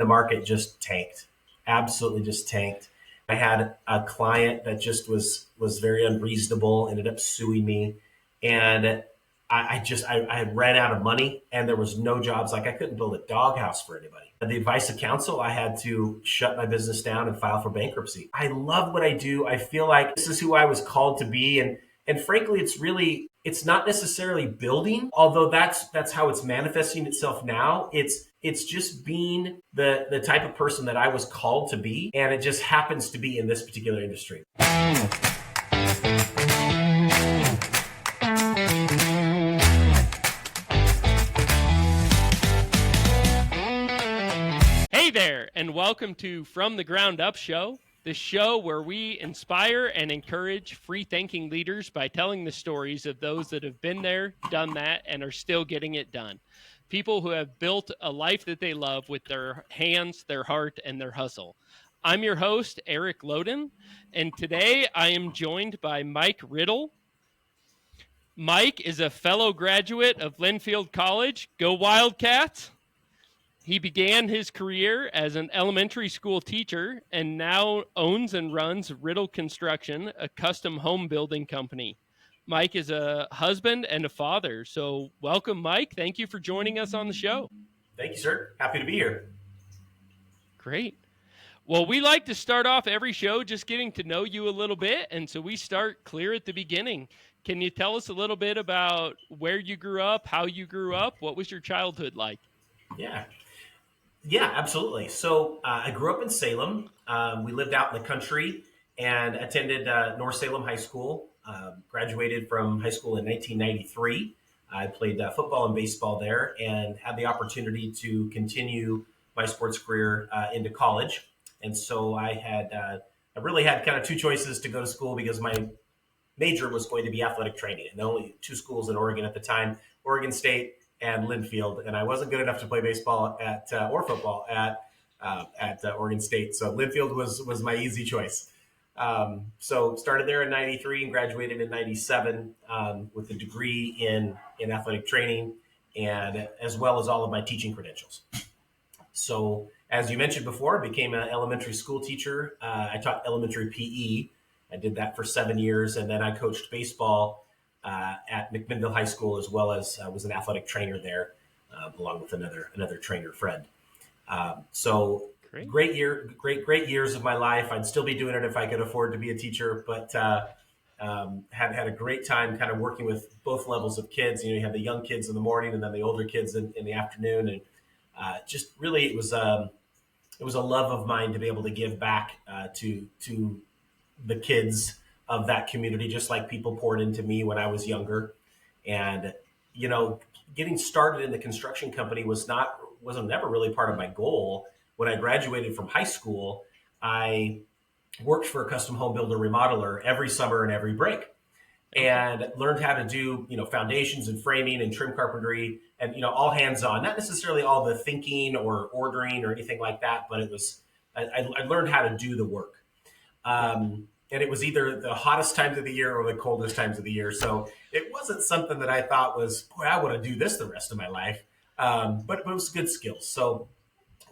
the market just tanked, absolutely just tanked. I had a client that just was very unreasonable, ended up suing me, and I ran out of money, and there was no jobs. Like I couldn't build a doghouse for anybody. The advice of counsel, I had to shut my business down and file for bankruptcy. I love what I do. I feel like this is who I was called to be, and frankly, it's not necessarily building, although that's how it's manifesting itself now. It's just being the type of person that I was called to be, and it just happens to be in this particular industry. Hey there, and welcome to From the Ground Up Show, the show where we inspire and encourage free-thinking leaders by telling the stories of those that have been there, done that, and are still getting it done. People who have built a life that they love with their hands, their heart, and their hustle. I'm your host, Erick Loden, and today I am joined by Mike Riddle. Mike is a fellow graduate of Linfield College. Go Wildcats! He began his career as an elementary school teacher and now owns and runs Riddle Construction, a custom home building company. Mike is a husband and a father. So welcome, Mike. Thank you for joining us on the show. Thank you, sir. Happy to be here. Great. Well, we like to start off every show just getting to know you a little bit. And so we start clear at the beginning. Can you tell us a little bit about where you grew up, how you grew up? What was your childhood like? Yeah, absolutely. So I grew up in Salem. We lived out in the country and attended North Salem High School. Graduated from high school in 1993. I played football and baseball there and had the opportunity to continue my sports career into college. And so I really had kind of two choices to go to school because my major was going to be athletic training. And the only two schools in Oregon at the time, Oregon State and Linfield, and I wasn't good enough to play baseball or football at Oregon State. So Linfield was my easy choice. So started there in 93 and graduated in 97 with a degree in athletic training and as well as all of my teaching credentials. So as you mentioned before, I became an elementary school teacher. I taught elementary PE. I did that for 7 years, and then I coached baseball at McMinnville High School, as well as was an athletic trainer there, along with another trainer friend. So great years of my life. I'd still be doing it if I could afford to be a teacher, but had a great time kind of working with both levels of kids. You have the young kids in the morning and then the older kids in the afternoon, and just really it was a love of mine to be able to give back to the kids of that community, just like people poured into me when I was younger. And, getting started in the construction company wasn't never really part of my goal. When I graduated from high school, I worked for a custom home builder remodeler every summer and every break and learned how to do, foundations and framing and trim carpentry and, all hands on, not necessarily all the thinking or ordering or anything like that, but I learned how to do the work. And it was either the hottest times of the year or the coldest times of the year. So it wasn't something that I thought was, boy, I want to do this the rest of my life. But it was good skills. So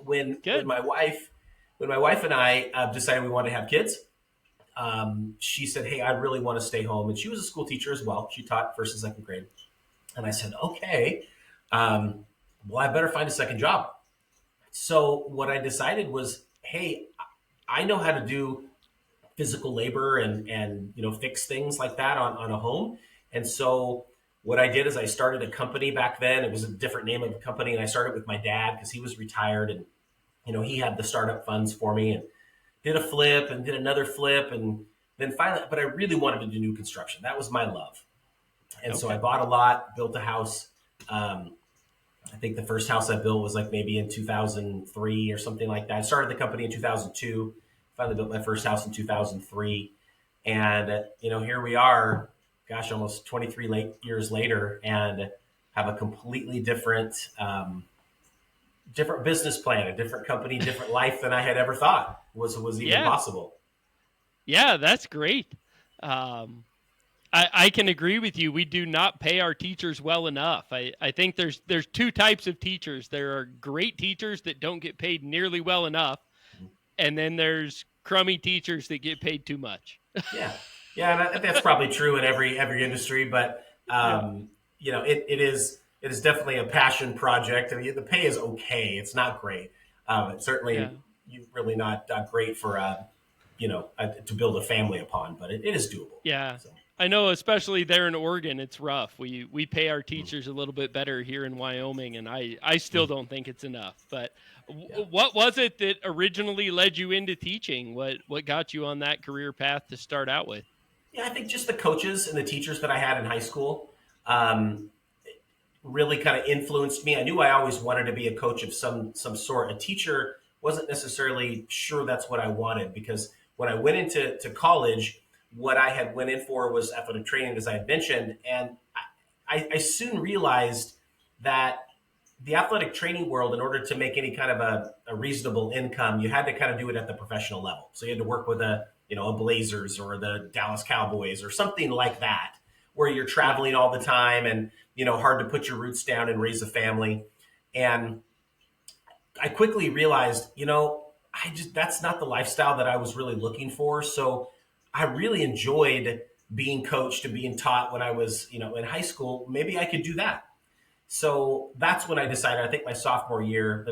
when my wife and I decided we wanted to have kids, she said, hey, I really want to stay home. And she was a school teacher as well. She taught first and second grade. And I said, okay, well, I better find a second job. So what I decided was, hey, I know how to do physical labor and fix things like that on a home. And so what I did is I started a company back then. It was a different name of the company, and I started with my dad because he was retired, and he had the startup funds for me, and did a flip and did another flip, and then finally, but I really wanted to do new construction. That was my love. And so I bought a lot, built a house. I think the first house I built was like maybe in 2003 or something like that. I started the company in 2002. Finally built my first house in 2003. And, here we are, almost 23 years later, and have a completely different business plan, a different company, different life than I had ever thought was even possible. Yeah, that's great. I can agree with you. We do not pay our teachers well enough. I think there's two types of teachers. There are great teachers that don't get paid nearly well enough, and then there's crummy teachers that get paid too much. Yeah, yeah, and that's probably true in every industry. But Yeah, it is definitely a passion project. I mean, the pay is okay; it's not great. It's yeah, certainly really not great for to build a family upon, but it is doable. yeah. So, I know, especially there in Oregon, it's rough. We pay our teachers a little bit better here in Wyoming, and I still don't think it's enough. But yeah. what was it that originally led you into teaching? What got you on that career path to start out with? Yeah, I think just the coaches and the teachers that I had in high school um, really kind of influenced me. I knew I always wanted to be a coach of some sort. A teacher wasn't necessarily sure that's what I wanted because when I went into college, what I had went in for was athletic training, as I had mentioned, and I soon realized that the athletic training world, in order to make any kind of a reasonable income, you had to kind of do it at the professional level. So you had to work with a Blazers or the Dallas Cowboys or something like that, where you're Yeah. traveling all the time and hard to put your roots down and raise a family. And I quickly realized, I just that's not the lifestyle that I was really looking for. So I really enjoyed being coached and being taught when I was, in high school. Maybe I could do that. So that's when I decided, I think my sophomore year,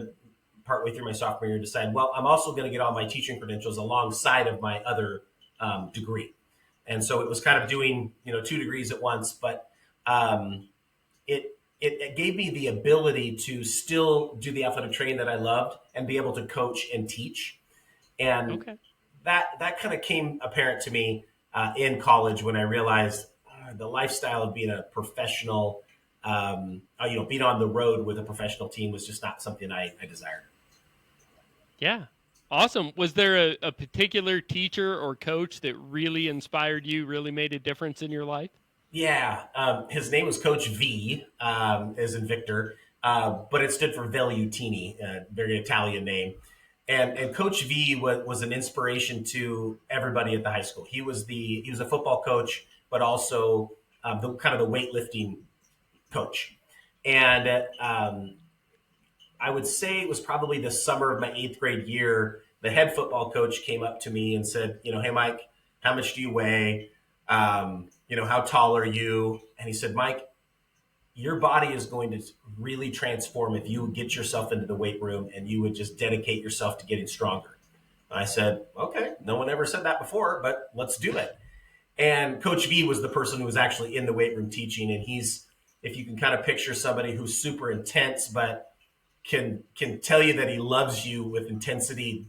partway through my sophomore year, decided, well, I'm also going to get all my teaching credentials alongside of my other degree. And so it was kind of doing, two degrees at once, but it gave me the ability to still do the athletic training that I loved and be able to coach and teach. And Okay. that kind of came apparent to me in college when I realized the lifestyle of being a professional, being on the road with a professional team was just not something I desired. Yeah. Awesome. Was there a particular teacher or coach that really inspired you, really made a difference in your life? Yeah, his name was Coach V, as in Victor, but it stood for Velutini, a very Italian name. And Coach V was an inspiration to everybody at the high school. He was a football coach, but also the kind of the weightlifting coach. And I would say it was probably the summer of my eighth grade year. The head football coach came up to me and said, "Hey, Mike, how much do you weigh? How tall are you?" And he said, "Mike, your body is going to really transform if you would get yourself into the weight room and you would just dedicate yourself to getting stronger." And I said, "Okay, no one ever said that before, but let's do it." And Coach V was the person who was actually in the weight room teaching. And if you can kind of picture somebody who's super intense, but can tell you that he loves you with intensity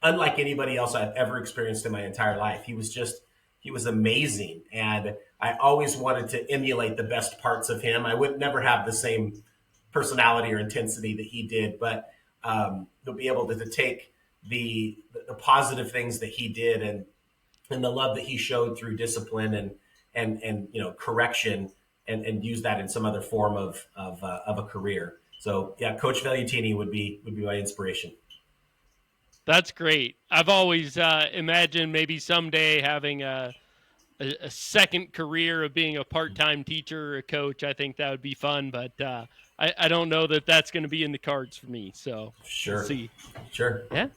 unlike anybody else I've ever experienced in my entire life. He was amazing, and I always wanted to emulate the best parts of him. I would never have the same personality or intensity that he did, but to be able to take the positive things that he did and the love that he showed through discipline and correction and use that in some other form of a career. So yeah, Coach Velutini would be my inspiration. That's great. I've always imagined maybe someday having a second career of being a part-time teacher or a coach. I think that would be fun, but I don't know that that's going to be in the cards for me. So we'll Sure, see. sure. Yeah.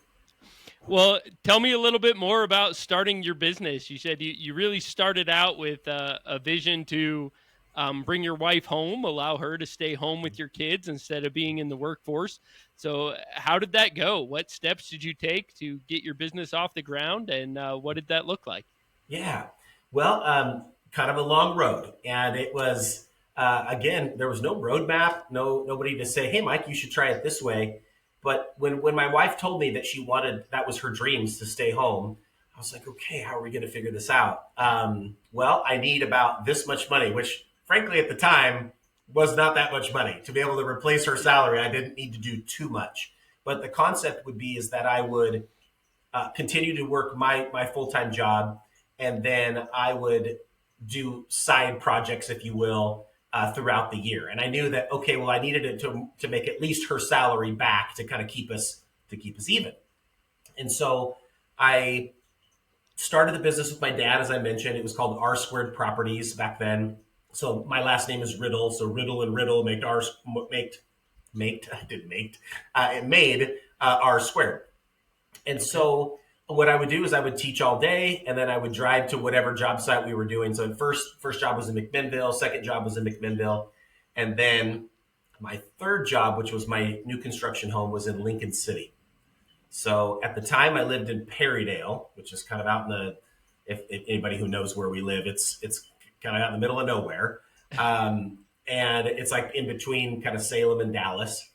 Well, tell me a little bit more about starting your business. You said you really started out with a vision to bring your wife home, allow her to stay home with your kids instead of being in the workforce. So, how did that go? What steps did you take to get your business off the ground, and what did that look like? Yeah. Well, kind of a long road, and it was again there was no roadmap, nobody to say, "Hey, Mike, you should try it this way." But when my wife told me that that was her dreams to stay home, I was like, "Okay, how are we going to figure this out?" Well, I need about this much money, which frankly at the time was not that much money to be able to replace her salary. I didn't need to do too much, but the concept would be is that I would continue to work my full time job, and then I would do side projects, if you will, throughout the year. And I knew that okay, well, I needed it to make at least her salary back to kind of keep us even. And so I started the business with my dad, as I mentioned. It was called R Squared Properties back then. So my last name is Riddle. So Riddle and Riddle it made R Squared. And Okay. so what I would do is I would teach all day, and then I would drive to whatever job site we were doing. So first job was in McMinnville, second job was in McMinnville, and then my third job, which was my new construction home, was in Lincoln City. So at the time, I lived in Perrydale, which is kind of out in the. If anybody who knows where we live, it's kind of out in the middle of nowhere, and it's like in between kind of Salem and Dallas,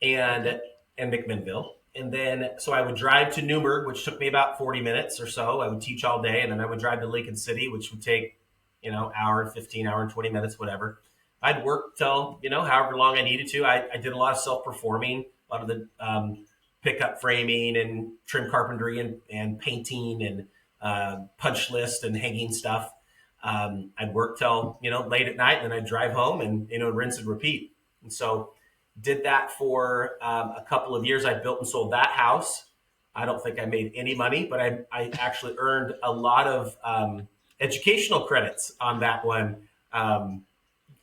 Okay. and McMinnville. And then so I would drive to Newburgh, which took me about 40 minutes or so. I would teach all day, and then I would drive to Lincoln City, which would take hour and 15, hour and 20 minutes, whatever. I'd work till however long I needed to. I did a lot of self performing, a lot of the pickup framing and trim carpentry and painting and punch list and hanging stuff. I'd work till late at night, and then I'd drive home and rinse and repeat. And so did that for a couple of years. I built and sold that house. I don't think I made any money, but I actually earned a lot of educational credits on that one,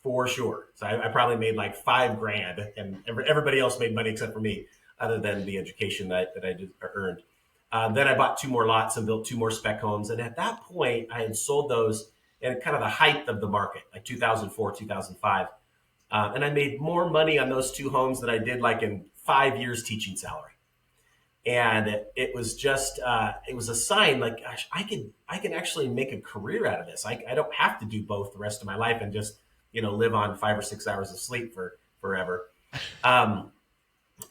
for sure. So I probably made like $5,000, and everybody else made money except for me, other than the education that I did earned. Then I bought 2 more lots and built 2 more spec homes. And at that point, I had sold those at kind of the height of the market, like 2004, 2005. And I made more money on those 2 homes than I did like in 5 years teaching salary. And it was just, it was a sign like, gosh, I can actually make a career out of this. I don't have to do both the rest of my life and just, live on 5 or 6 hours of sleep for forever. Um,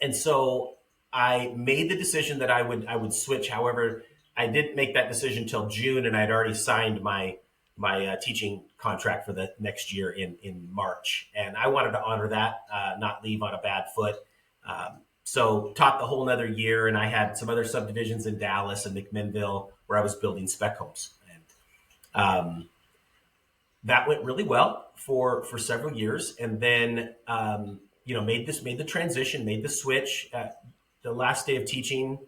and so I made the decision that I would switch. However, I didn't make that decision till June, and I'd already signed my teaching contract for the next year in March, and I wanted to honor that, not leave on a bad foot. So taught the whole another year, and I had some other subdivisions in Dallas and McMinnville where I was building spec homes, and that went really well for several years, and then made the transition, made the switch. The last day of teaching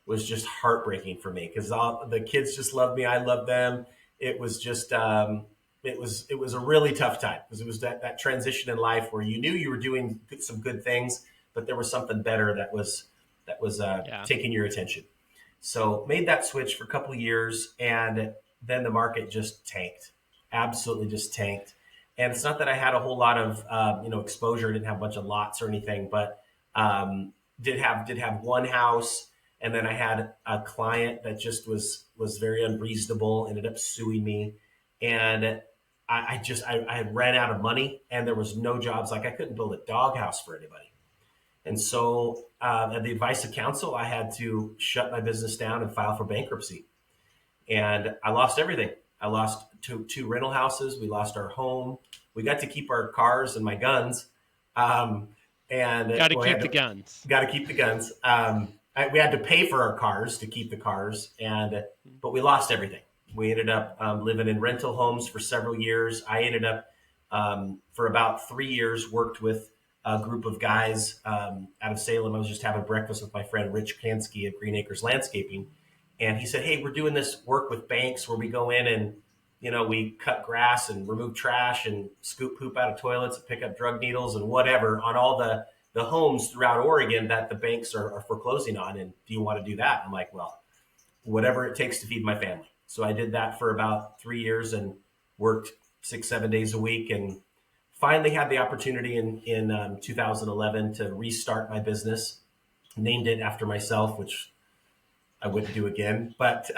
was just heartbreaking for me because all the kids just loved me. I loved them. It was just it was a really tough time because it was that transition in life where you knew you were doing some good things, but there was something better that was Yeah. taking your attention. So made that switch for a couple of years, and then the market just tanked, absolutely just tanked. And it's not that I had a whole lot of exposure. I didn't have a bunch of lots or anything, but did have one house, and then I had a client that just was very unreasonable, ended up suing me, and I had ran out of money, and there was no jobs. Like I couldn't build a doghouse for anybody, and so at the advice of counsel, I had to shut my business down and file for bankruptcy, and I lost everything. I lost two rental houses. We lost our home. We got to keep our cars and my guns. Um, and Got to well, we keep had the to guns. got to keep the guns. We had to pay for our cars to keep the cars, but we lost everything. We ended up living in rental homes for several years. I ended up for about 3 years worked with a group of guys out of Salem. I was just having breakfast with my friend Rich Kansky of Green Acres Landscaping, and he said, "Hey, we're doing this work with banks where we go in and we cut grass and remove trash and scoop poop out of toilets and pick up drug needles and whatever on all the homes throughout Oregon that the banks are foreclosing on. And do you want to do that?" I'm like, "Well, whatever it takes to feed my family." So I did that for about 3 years and worked 6, 7 days a week, and finally had the opportunity in 2011 to restart my business. Named it after myself, which I wouldn't do again. But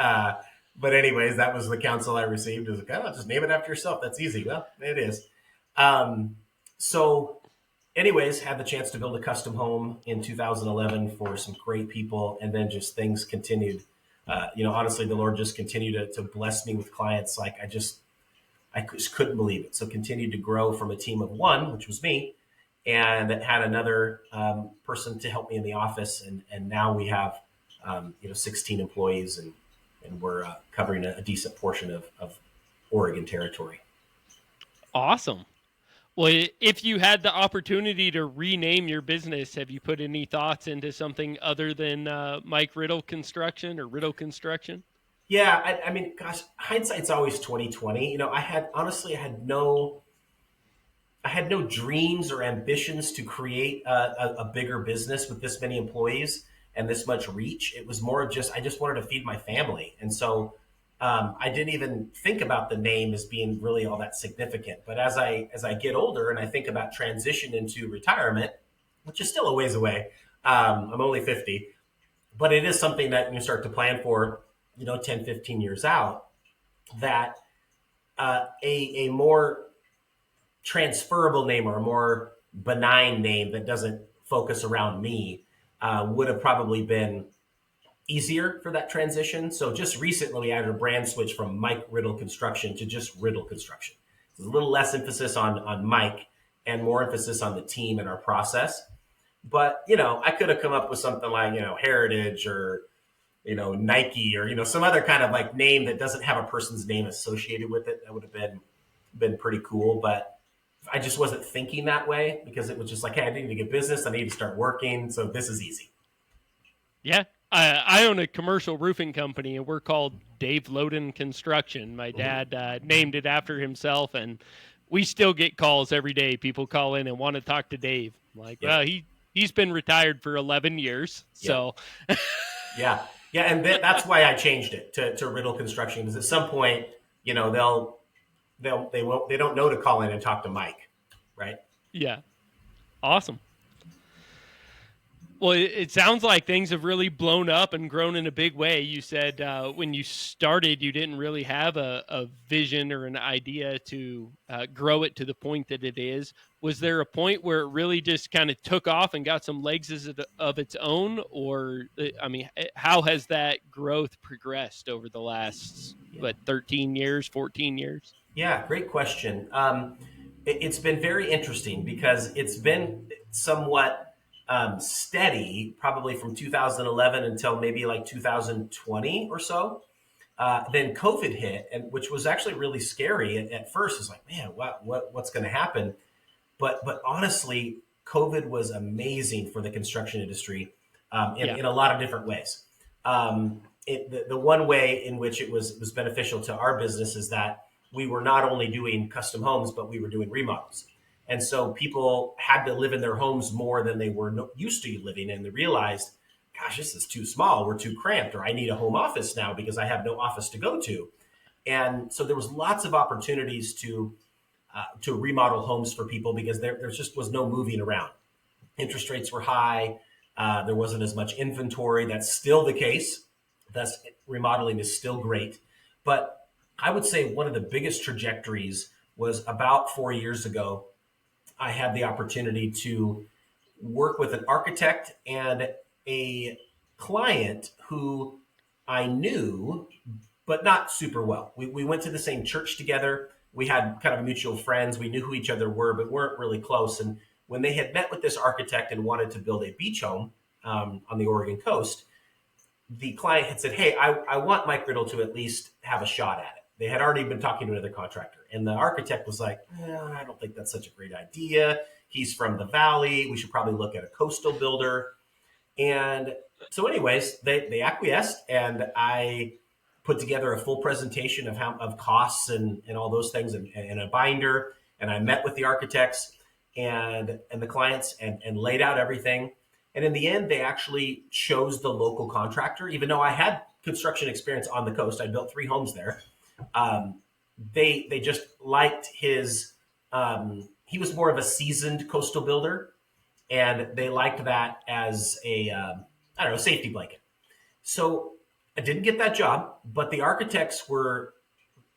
anyways, that was the counsel I received. It was like, "Oh, just name it after yourself. That's easy." Well, it is. Um, so anyways, had the chance to build a custom home in 2011 for some great people, and then just things continued. Honestly, the Lord just continued to bless me with clients. Like I just couldn't believe it. So continued to grow from a team of one, which was me, and had another person to help me in the office, and now we have 16 employees, and we're covering a decent portion of Oregon territory. Awesome. Well, if you had the opportunity to rename your business, have you put any thoughts into something other than Mike Riddle Construction or Riddle Construction? Yeah, I mean, gosh, hindsight's always 2020. I had no dreams or ambitions to create a bigger business with this many employees and this much reach. It was more of just I just wanted to feed my family, and so I didn't even think about the name as being really all that significant. But as I get older and I think about transition into retirement, which is still a ways away, I'm only 50, but it is something that you start to plan for, 10, 15 years out. That a more transferable name or a more benign name that doesn't focus around me would have probably been easier for that transition. So just recently, we added a brand switch from Mike Riddle Construction to just Riddle Construction. There's a little less emphasis on Mike and more emphasis on the team and our process. But I could have come up with something like Heritage or Nike or some other kind of like name that doesn't have a person's name associated with it. That would have been pretty cool. But I just wasn't thinking that way because it was just like, hey, I need to get business. I need to start working. So this is easy. Yeah. I own a commercial roofing company, and we're called Dave Loden Construction. My dad named it after himself, and we still get calls every day. People call in and want to talk to Dave. I'm like, Yep. well, he's been retired for 11 years. Yep. So, Yeah. Yeah. And that's why I changed it to Riddle Construction because at some point, they don't know to call in and talk to Mike. Right. yeah, awesome. Well, it sounds like things have really blown up and grown in a big way. You said when you started, you didn't really have a vision or an idea to grow it to the point that it is. Was there a point where it really just kind of took off and got some legs of its own? Or, I mean, how has that growth progressed over the last, Yeah. 13 years, 14 years? Yeah. Great question. It's been very interesting because it's been somewhat steady, probably from 2011 until maybe like 2020 or so. Then COVID hit, and which was actually really scary at first. It's like, man, what's going to happen? But honestly, COVID was amazing for the construction industry Yeah. in a lot of different ways. The one way in which it was beneficial to our business is that we were not only doing custom homes, but we were doing remodels. And so people had to live in their homes more than they were used to living in. They realized, gosh, this is too small. We're too cramped, or I need a home office now because I have no office to go to. And so there was lots of opportunities to remodel homes for people because there just was no moving around. Interest rates were high. There wasn't as much inventory. That's still the case. Thus, remodeling is still great. But I would say one of the biggest trajectories was about 4 years ago. I had the opportunity to work with an architect and a client who I knew, but not super well. We went to the same church together. We had kind of mutual friends. We knew who each other were, but weren't really close. And when they had met with this architect and wanted to build a beach home on the Oregon coast, the client had said, hey, I want Mike Riddle to at least have a shot at it. They had already been talking to another contractor. And the architect was like, I don't think that's such a great idea. He's from the valley. We should probably look at a coastal builder. And so, anyways, they acquiesced, and I put together a full presentation of costs and all those things and a binder. And I met with the architects and the clients and laid out everything. And in the end, they actually chose the local contractor, even though I had construction experience on the coast. I built 3 homes there. Um, they just liked his. He was more of a seasoned coastal builder, and they liked that as a I don't know, safety blanket. So I didn't get that job, but the architects were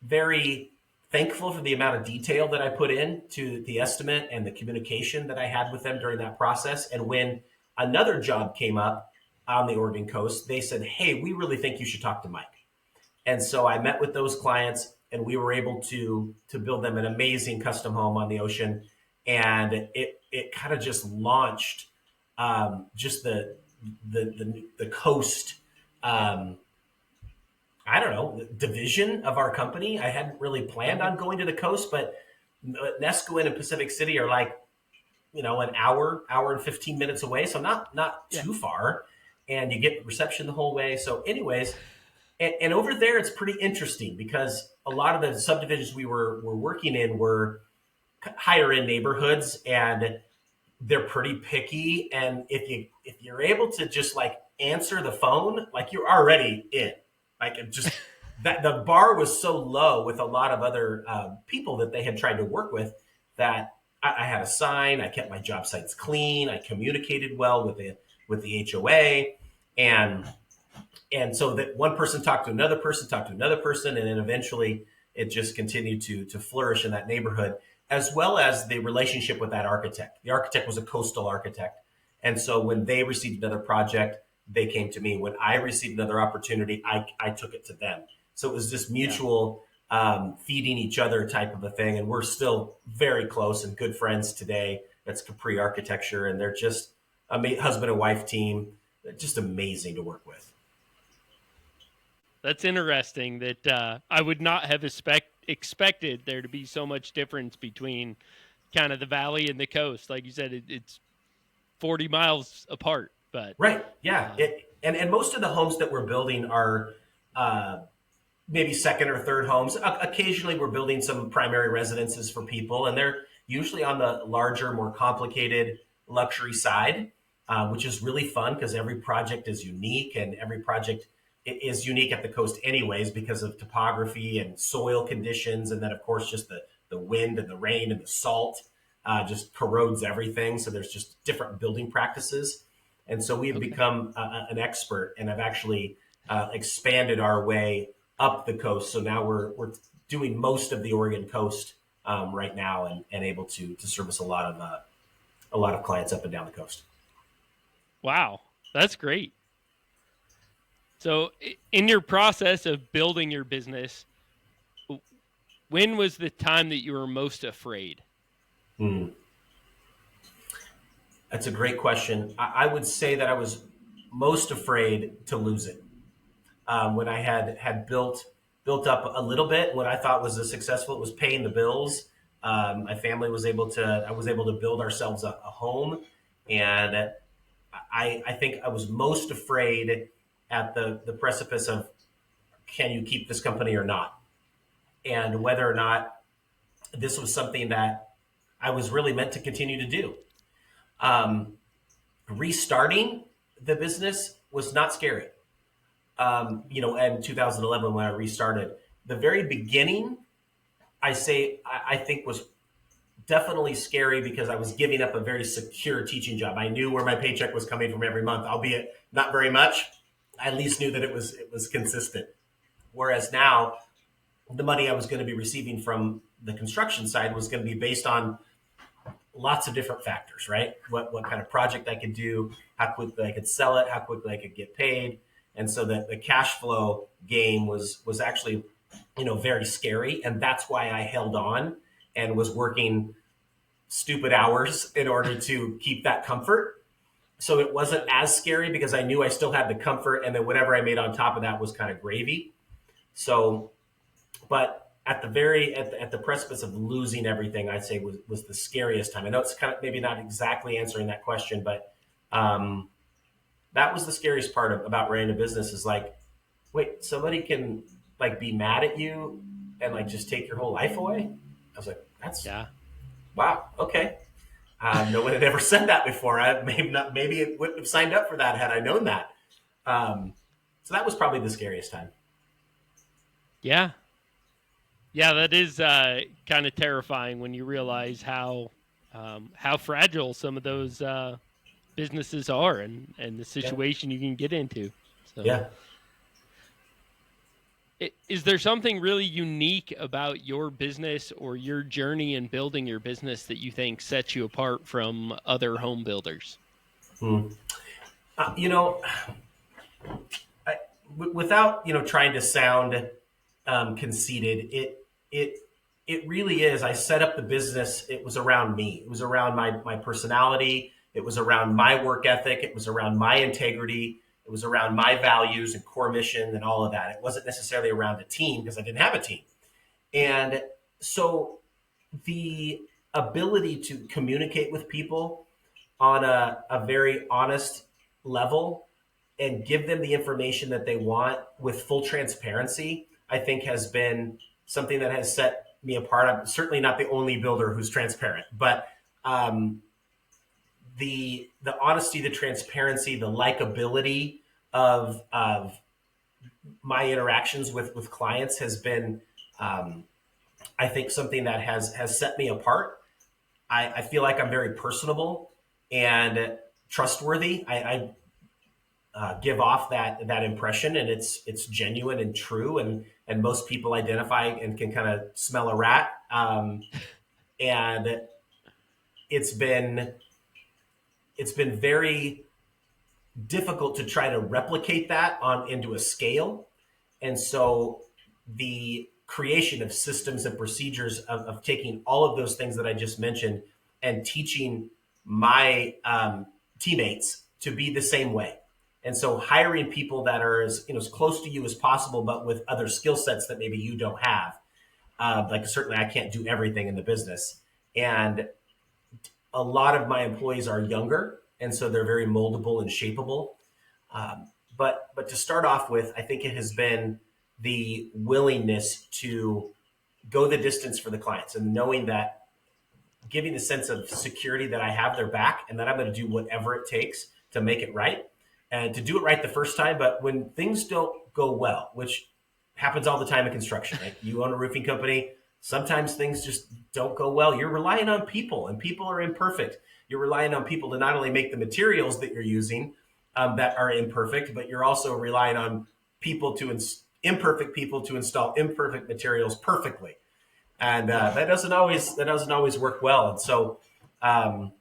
very thankful for the amount of detail that I put in to the estimate and the communication that I had with them during that process. And when another job came up on the Oregon coast, they said, hey, we really think you should talk to Mike. And so I met with those clients, and we were able to build them an amazing custom home on the ocean. And it kind of just launched just the coast. I don't know, division of our company. I hadn't really planned on going to the coast, but Nesquin and Pacific City are like, an hour and 15 minutes away. So not Yeah. too far. And you get reception the whole way. So anyways, And over there, it's pretty interesting because a lot of the subdivisions we were working in were higher end neighborhoods, and they're pretty picky. And if you're able to just like answer the phone, like you're already in. Like it just that the bar was so low with a lot of other people that they had tried to work with that I had a sign. I kept my job sites clean. I communicated well with the HOA, and so that one person talked to another person, talked to another person, and then eventually it just continued to flourish in that neighborhood, as well as the relationship with that architect. The architect was a coastal architect, and so when they received another project, they came to me. When I received another opportunity, I took it to them. So it was just Yeah. mutual feeding each other type of a thing, and we're still very close and good friends today. That's Capri Architecture, and they're just a husband and wife team. They're just amazing to work with. That's interesting that I would not have expected there to be so much difference between kind of the valley and the coast. Like you said, it's 40 miles apart, but Right. Yeah. uh, And most of the homes that we're building are uh, maybe second or third homes. Occasionally, we're building some primary residences for people, and they're usually on the larger, more complicated luxury side, which is really fun because every project is unique, and every project is unique at the coast, anyways, because of topography and soil conditions, and then of course just the wind and the rain and the salt just corrodes everything. So there's just different building practices, and so we've okay. become an expert, and have actually expanded our way up the coast. So now we're doing most of the Oregon coast right now, and able to service a lot of clients up and down the coast. Wow, that's great. So, in your process of building your business, when was the time that you were most afraid? Hmm. That's a great question. I would say that I was most afraid to lose it when I had built up a little bit. What I thought was a successful, it was paying the bills. My family was able to. I was able to build ourselves a home, and I think I was most afraid at the precipice of, can you keep this company or not, and whether or not this was something that I was really meant to continue to do. Um, Restarting the business was not scary. In 2011 when I restarted, the very beginning, I think was definitely scary because I was giving up a very secure teaching job. I knew where my paycheck was coming from every month, albeit not very much. I at least knew that it was consistent. Whereas now, the money I was going to be receiving from the construction side was going to be based on lots of different factors, right? What kind of project I could do, how quickly I could sell it, how quickly I could get paid, and so that the cash flow game was actually, very scary, and that's why I held on and was working stupid hours in order to keep that comfort. So it wasn't as scary because I knew I still had the comfort, and then whatever I made on top of that was kind of gravy. So, but at the precipice of losing everything, I'd say was the scariest time. I know it's kind of maybe not exactly answering that question, but um, that was the scariest part about running a business. Is like, wait, somebody can like be mad at you and like just take your whole life away. I was like, that's Yeah. wow, okay. No one had ever said that before. Maybe it wouldn't have signed up for that had I known that. Um, so that was probably the scariest time. Yeah. Yeah, that is kind of terrifying when you realize how fragile some of those businesses are, and the Yeah, situation you can get into. So, yeah. is there something really unique about your business or your journey in building your business that you think sets you apart from other home builders? Hmm. You know, without trying to sound conceited, it it really is. I set up the business. It was around me. It was around my personality. It was around my work ethic. It was around my integrity. It was around my values and core mission and all of that. It wasn't necessarily around a team because I didn't have a team. And so the ability to communicate with people on a very honest level and give them the information that they want with full transparency, I think has been something that has set me apart. I'm certainly not the only builder who's transparent, but um, the honesty, the transparency, the likability of my interactions with clients has been, I think, something that has set me apart. I feel like I'm very personable and trustworthy. I give off that impression, and it's genuine and true, and most people identify and can kind of smell a rat. And it's been it's been very difficult to try to replicate that on into a scale. And so the creation of systems and procedures of taking all of those things that I just mentioned and teaching my teammates to be the same way. And so hiring people that are as close to you as possible, but with other skill sets that maybe you don't have. Like certainly I can't do everything in the business. And a lot of my employees are younger, and so they're very moldable and shapeable. But to start off with, I think it has been the willingness to go the distance for the clients, and knowing that, giving the sense of security that I have their back and that I'm going to do whatever it takes to make it right and to do it right the first time. But when things don't go well, which happens all the time in construction, right? You own a roofing company. Sometimes things just don't go well. You're relying on people, and people are imperfect. You're relying on people to not only make the materials that you're using that are imperfect, but you're also relying on imperfect people to install imperfect materials perfectly, and that doesn't always work well. And so, um,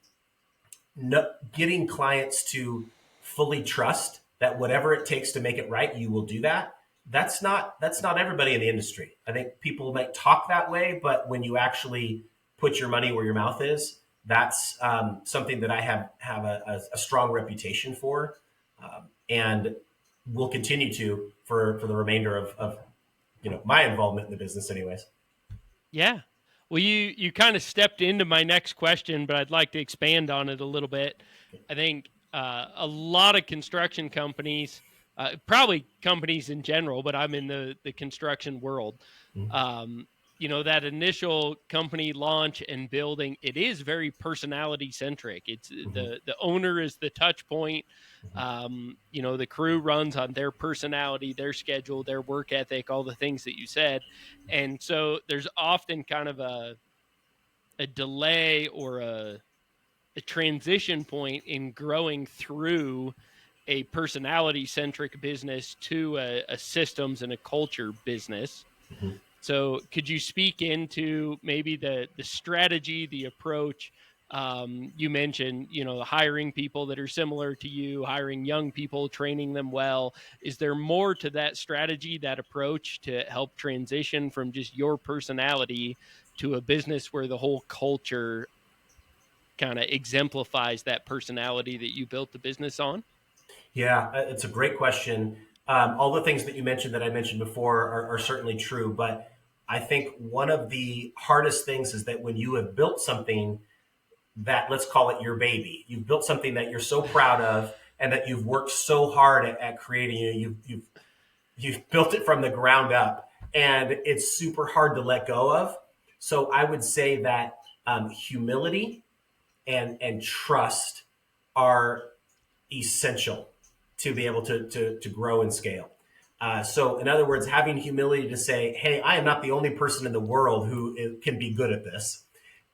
getting clients to fully trust that whatever it takes to make it right, you will do that. That's not everybody in the industry. I think people might talk that way, but when you actually put your money where your mouth is, that's something that I have a strong reputation for, and will continue to for the remainder of my involvement in the business, anyways. Yeah. Well, you kind of stepped into my next question, but I'd like to expand on it a little bit. I think a lot of construction companies, probably companies in general, but I'm in the construction world. Mhm. That initial company launch and building, it is very personality centric. It's Mhm. the owner is the touch point. Mhm. The crew runs on their personality, their schedule, their work ethic, all the things that you said. And so there's often kind of a delay or a transition point in growing through a personality centric business to a systems and a culture business. Mhm. So could you speak into maybe the strategy, the approach? You mentioned, hiring people that are similar to you, hiring young people, training them well. Is there more to that strategy, that approach to help transition from just your personality to a business where the whole culture kind of exemplifies that personality that you built the business on? Yeah, it's a great question. All the things that you mentioned that I mentioned before are certainly true, but I think one of the hardest things is that when you have built something that, let's call it your baby, you've built something that you're so proud of and that you've worked so hard at creating. You've built it from the ground up, and it's super hard to let go of. So I would say that humility and trust are essential to be able to grow and scale. So, in other words, having humility to say, hey, I am not the only person in the world who can be good at this.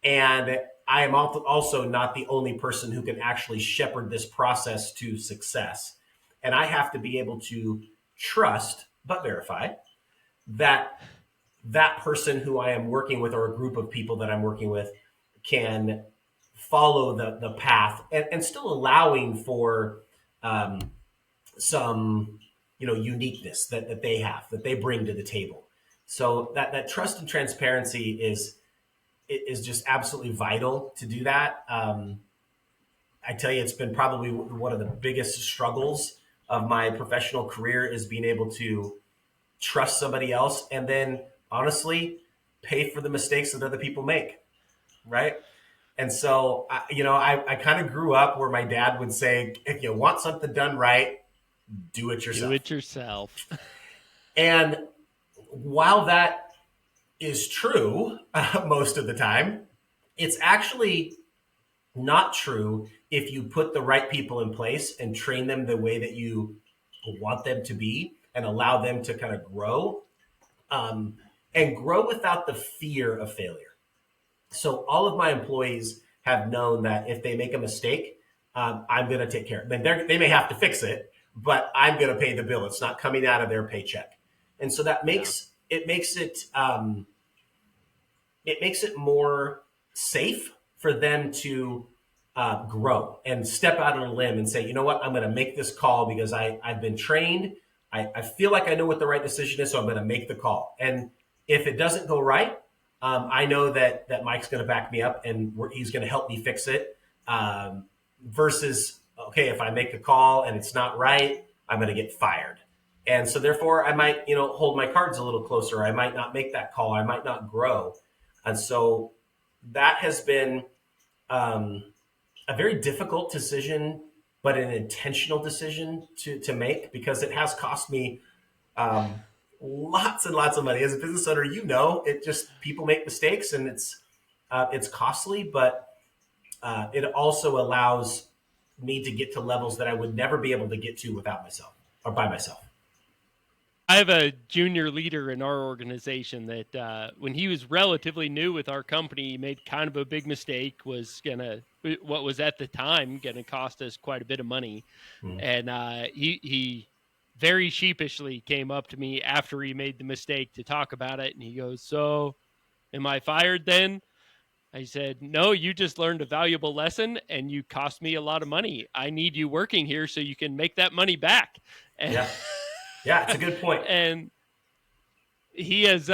And I am also not the only person who can actually shepherd this process to success. And I have to be able to trust, but verify, that that person who I am working with, or a group of people that I'm working with, can follow the path, and still allowing for um, some uniqueness that they have, that they bring to the table. So that trust and transparency is just absolutely vital to do that. I tell you, it's been probably one of the biggest struggles of my professional career, is being able to trust somebody else, and then honestly pay for the mistakes that other people make, right? And so I kind of grew up where my dad would say, if you want something done right, do it yourself. Do it yourself. And while that is true most of the time, it's actually not true if you put the right people in place and train them the way that you want them to be and allow them to kind of grow, and grow without the fear of failure. So all of my employees have known that if they make a mistake, I'm going to take care of it. They may have to fix it, but I'm going to pay the bill. It's not coming out of their paycheck. And so that makes it makes it more safe for them to grow and step out on a limb and say, you know what, I'm going to make this call because I've been trained. I feel like I know what the right decision is, so I'm going to make the call. And if it doesn't go right, I know that Mike's going to back me up and he's going to help me fix it. Versus, okay, if I make the call and it's not right, I'm going to get fired. And so therefore I might, hold my cards a little closer. I might not make that call. I might not grow. And so that has been a very difficult decision, but an intentional decision to make, because it has cost me lots and lots of money. As a business owner, it just, people make mistakes and it's costly, but it also allows me to get to levels that I would never be able to get to without myself or by myself. I have a junior leader in our organization that when he was relatively new with our company, he made kind of a big mistake, what was at the time going to cost us quite a bit of money. Mm-hmm. And he very sheepishly came up to me after he made the mistake to talk about it. And he goes, "So am I fired then?" I said, "No, you just learned a valuable lesson and you cost me a lot of money. I need you working here so you can make that money back." And yeah, it's a good point. And he has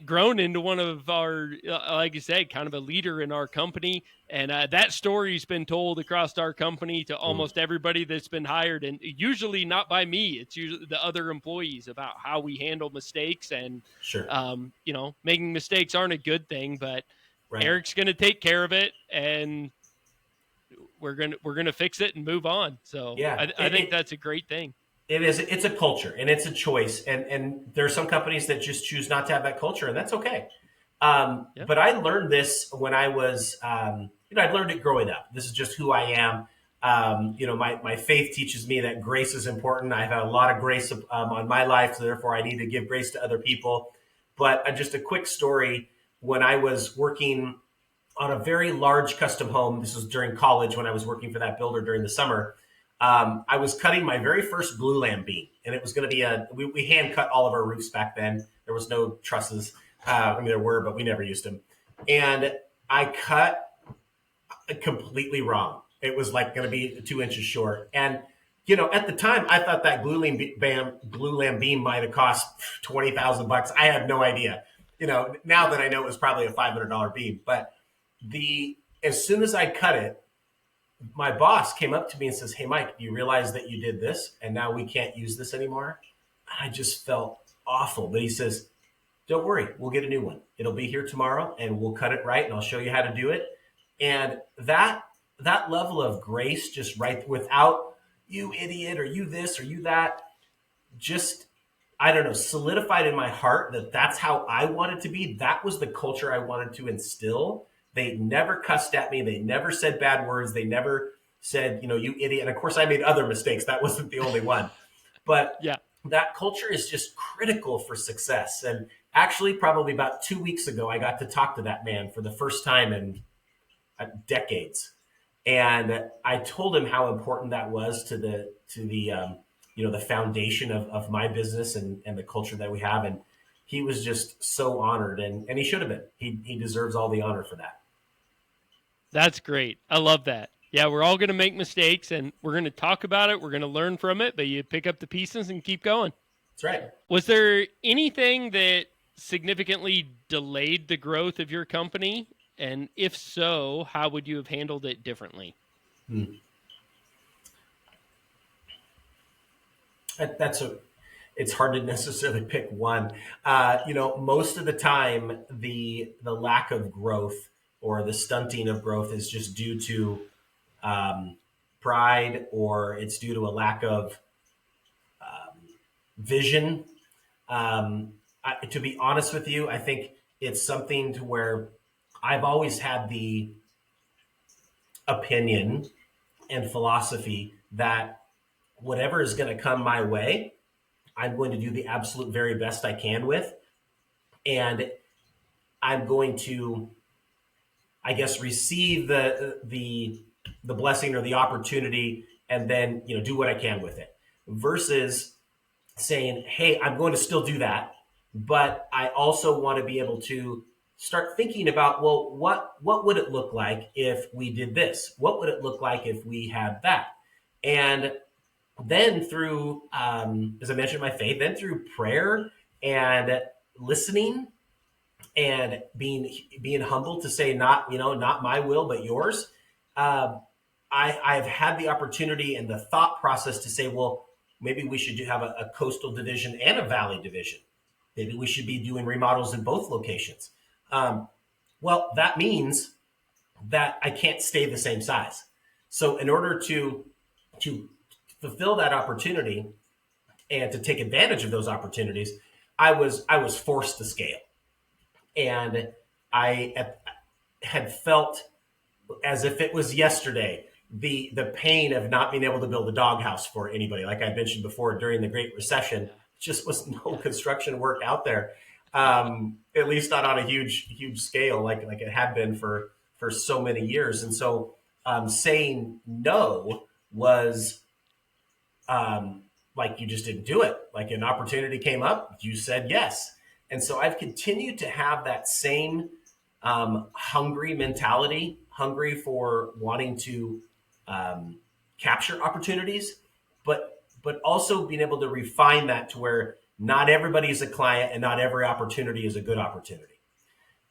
grown into one of our, like you said, kind of a leader in our company. And that story's been told across our company to almost everybody that's been hired. And usually not by me. It's usually the other employees about how we handle mistakes. And, sure. Making mistakes aren't a good thing, but right. Erick's going to take care of it. And we're going to fix it and move on. So yeah, I think that's a great thing. It is. It's a culture and it's a choice. And there are some companies that just choose not to have that culture, and that's okay. But I learned this when I was, I learned it growing up. This is just who I am. My faith teaches me that grace is important. I've had a lot of grace on my life, so therefore I need to give grace to other people. But just a quick story. When I was working on a very large custom home, this was during college when I was working for that builder during the summer, I was cutting my very first glue lamb beam, and it was going to be we hand cut all of our roofs back then. There was no trusses. There were, but we never used them. And I cut completely wrong. It was like going to be 2 inches short. And, at the time I thought that glue lamb beam might've cost $20,000. I had no idea, now that I know it was probably a $500 beam, but as soon as I cut it, my boss came up to me and says, "Hey, Mike, do you realize that you did this and now we can't use this anymore?" I just felt awful. But he says, "Don't worry, we'll get a new one. It'll be here tomorrow and we'll cut it right and I'll show you how to do it." And that level of grace, just right, without "you idiot" or "you this" or "you that," just, I don't know, solidified in my heart that that's how I wanted to be. That was the culture I wanted to instill. They never cussed at me. They never said bad words. They never said, "you idiot." And of course, I made other mistakes. That wasn't the only one. But that culture is just critical for success. And actually, probably about 2 weeks ago, I got to talk to that man for the first time in decades. And I told him how important that was to the foundation of my business and the culture that we have. And he was just so honored, and he should have been. He deserves all the honor for that. That's great. I love that. Yeah, we're all going to make mistakes, and we're going to talk about it. We're going to learn from it, but you pick up the pieces and keep going. That's right. Was there anything that significantly delayed the growth of your company? And if so, how would you have handled it differently? It's hard to necessarily pick one. Most of the time, the lack of growth or the stunting of growth is just due to pride, or it's due to a lack of vision. To be honest with you, I think it's something to where I've always had the opinion and philosophy that whatever is going to come my way, I'm going to do the absolute very best I can with. And I'm going to, I guess, receive the blessing or the opportunity, and then do what I can with it. Versus saying, "Hey, I'm going to still do that, but I also want to be able to start thinking about, well, what would it look like if we did this? What would it look like if we had that?" And then through, as I mentioned, my faith, then through prayer and listening and being humble to say, not my will but yours. uh, I've had the opportunity and the thought process to say, well, maybe we should have a coastal division and a valley division. Maybe we should be doing remodels in both locations. Well, that means that I can't stay the same size. So in order to fulfill that opportunity and to take advantage of those opportunities, I was forced to scale. And I had felt as if it was yesterday the pain of not being able to build a doghouse for anybody. Like I mentioned before, during the Great Recession, just was no construction work out there, at least not on a huge scale like it had been for so many years. And so saying no was, like, you just didn't do it. Like an opportunity came up, you said yes. And so I've continued to have that same hungry mentality, hungry for wanting to capture opportunities, but also being able to refine that to where not everybody is a client and not every opportunity is a good opportunity.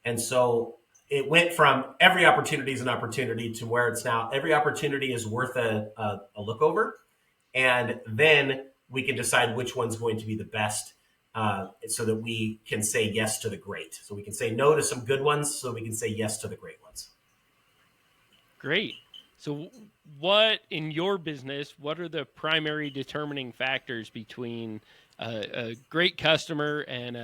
And so it went from every opportunity is an opportunity to where it's now every opportunity is worth a look over. And then we can decide which one's going to be the best, so that we can say yes to the great. So we can say no to some good ones so we can say yes to the great ones. Great. So, what in your business, what are the primary determining factors between a great customer and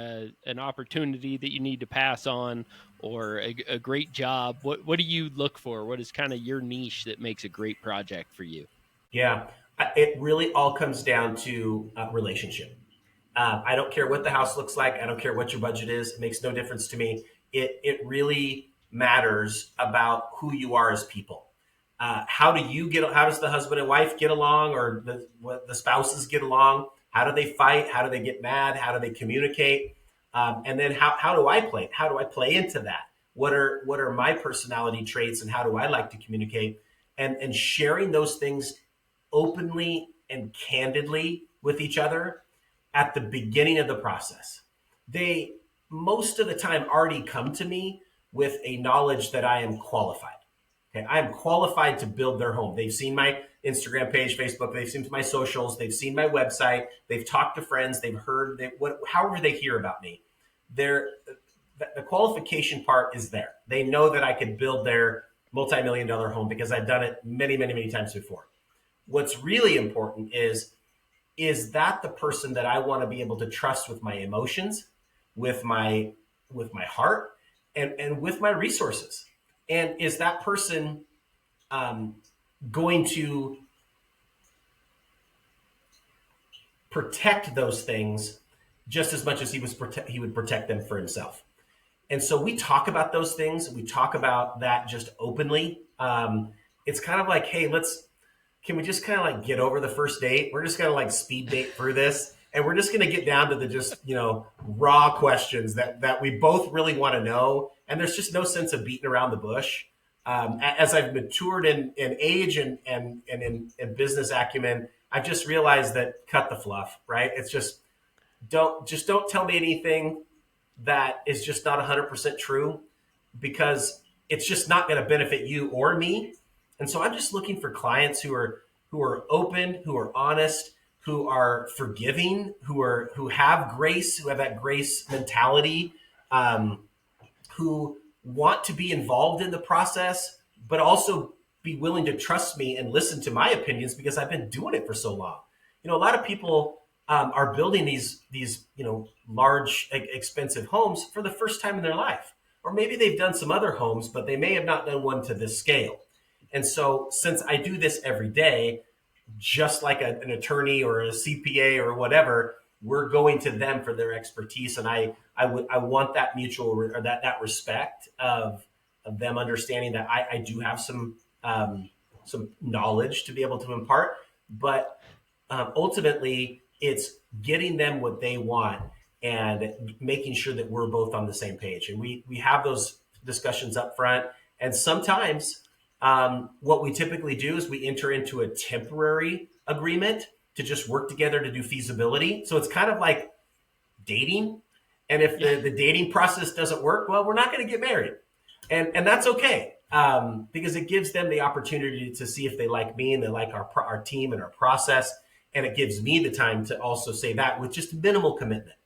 an opportunity that you need to pass on, or a great job? What do you look for? What is kind of your niche that makes a great project for you? Yeah, it really all comes down to relationship. I don't care what the house looks like. I don't care what your budget is. It makes no difference to me. It really matters about who you are as people. How do you get? How does the husband and wife get along, or the spouses get along? How do they fight? How do they get mad? How do they communicate? And then how do I play? How do I play into that? What are my personality traits, and how do I like to communicate? And sharing those things openly and candidly with each other at the beginning of the process. They most of the time already come to me with a knowledge that I am qualified. Okay, I am qualified to build their home. They've seen my Instagram page, Facebook. They've seen my socials. They've seen my website. They've talked to friends. They've heard however they hear about me. The qualification part is there. They know that I could build their multi-million-dollar home because I've done it many, many, many times before. What's really important is that the person that I want to be able to trust with my emotions, with my heart, and with my resources? And is that person going to protect those things just as much as he would protect them for himself? And so we talk about those things. We talk about that just openly. It's kind of like, hey, can we just kind of like get over the first date? We're just going to like speed date through this. And we're just going to get down to the just, raw questions that we both really want to know. And there's just no sense of beating around the bush. As I've matured in age and in business acumen, I've just realized that cut the fluff, right? It's just don't tell me anything that is just not 100% true, because it's just not going to benefit you or me. And so I'm just looking for clients who are open, who are honest, who are forgiving, who have grace, who have that grace mentality, who want to be involved in the process, but also be willing to trust me and listen to my opinions because I've been doing it for so long. A lot of people are building these large expensive homes for the first time in their life, or maybe they've done some other homes, but they may have not done one to this scale. And so, since I do this every day, just like an attorney or a CPA or whatever, we're going to them for their expertise, and I want that mutual or that respect of them understanding that I do have some knowledge to be able to impart, but ultimately it's getting them what they want and making sure that we're both on the same page, and we have those discussions up front. And sometimes what we typically do is we enter into a temporary agreement to just work together to do feasibility. So it's kind of like dating. And if the dating process doesn't work, well, we're not going to get married. And that's okay, because it gives them the opportunity to see if they like me and they like our team and our process. And it gives me the time to also say that with just minimal commitment.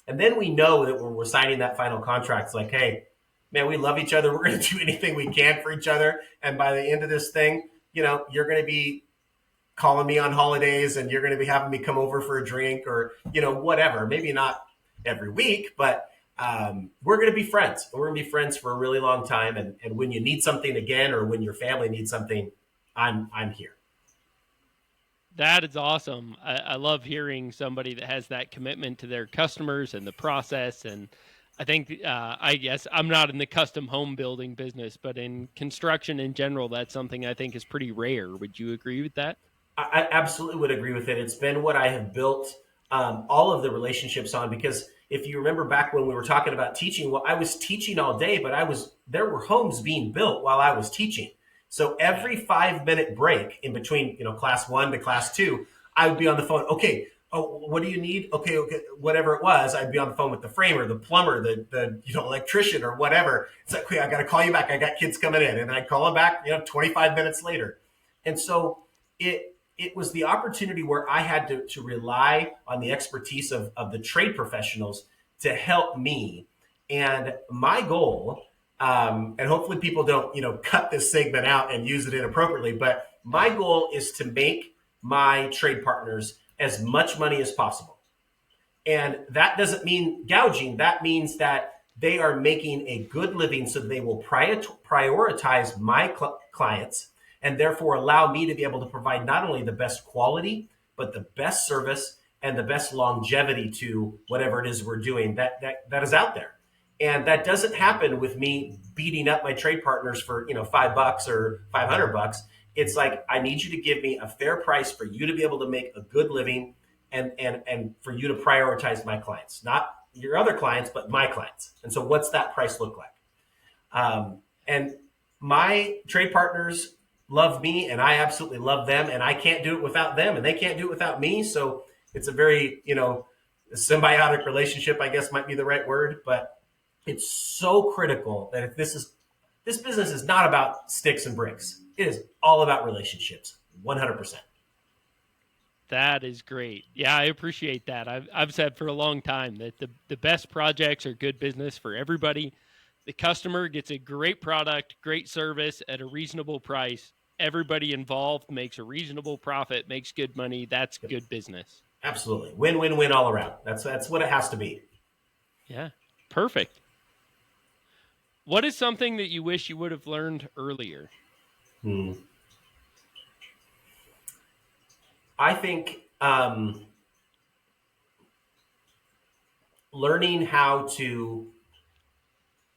And then we know that when we're signing that final contract, it's like, hey, man, we love each other. We're going to do anything we can for each other. And by the end of this thing, you're going to be calling me on holidays, and you're going to be having me come over for a drink, or, whatever. Maybe not every week, but we're going to be friends. We're going to be friends for a really long time. And when you need something again, or when your family needs something, I'm here. That is awesome. I love hearing somebody that has that commitment to their customers and the process. And I think, I guess I'm not in the custom home building business, but in construction in general, that's something I think is pretty rare. Would you agree with that? I absolutely would agree with it. It's been what I have built all of the relationships on, because if you remember back when we were talking about teaching, well, I was teaching all day, but there were homes being built while I was teaching. So every 5-minute break in between, class 1 to class 2, I would be on the phone. Okay, oh, what do you need? Okay, whatever it was, I'd be on the phone with the framer, the plumber, the electrician, or whatever. It's like, okay, I got to call you back. I got kids coming in, and I'd call them back, 25 minutes later. And so it was the opportunity where I had to rely on the expertise of the trade professionals to help me. And my goal, and hopefully people don't, cut this segment out and use it inappropriately, but my goal is to make my trade partners as much money as possible. And that doesn't mean gouging. That means that they are making a good living, so they will prioritize my clients, and therefore allow me to be able to provide not only the best quality, but the best service and the best longevity to whatever it is we're doing that is out there. And that doesn't happen with me beating up my trade partners for $5 or $500. It's like, I need you to give me a fair price for you to be able to make a good living, and for you to prioritize my clients, not your other clients, but my clients. And so what's that price look like? And my trade partners love me, and I absolutely love them, and I can't do it without them, and they can't do it without me. So it's a very, symbiotic relationship, I guess might be the right word, but it's so critical that if this business is not about sticks and bricks. It is all about relationships, 100%. That is great. Yeah, I appreciate that. I've said for a long time that the best projects are good business for everybody. The customer gets a great product, great service at a reasonable price. Everybody involved makes a reasonable profit, makes good money. That's good business. Absolutely. Win, win, win all around. That's what it has to be. Yeah, perfect. What is something that you wish you would have learned earlier? I think learning how to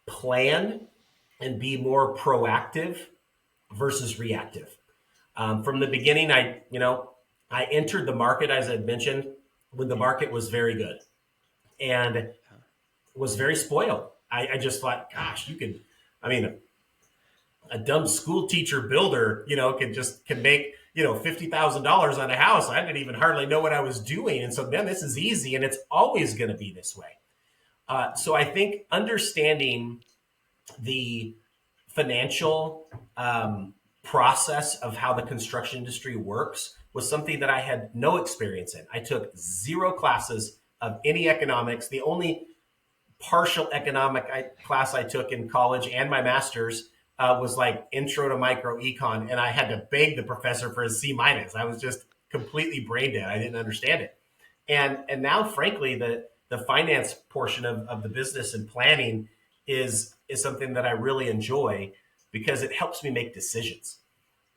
plan and be more proactive versus reactive. From the beginning, I entered the market, as I mentioned, when the market was very good, and was very spoiled. I just thought, gosh, a dumb school teacher builder, can make, $50,000 on a house. I didn't even hardly know what I was doing. And so then this is easy, and it's always going to be this way. So I think understanding the financial process of how the construction industry works was something that I had no experience in. I took 0 classes of any economics. The only partial economic class I took in college and my master's was like intro to micro econ, and I had to beg the professor for a C-. I was just completely brain dead. I didn't understand it. And now, frankly, the finance portion of the business and planning is something that I really enjoy because it helps me make decisions.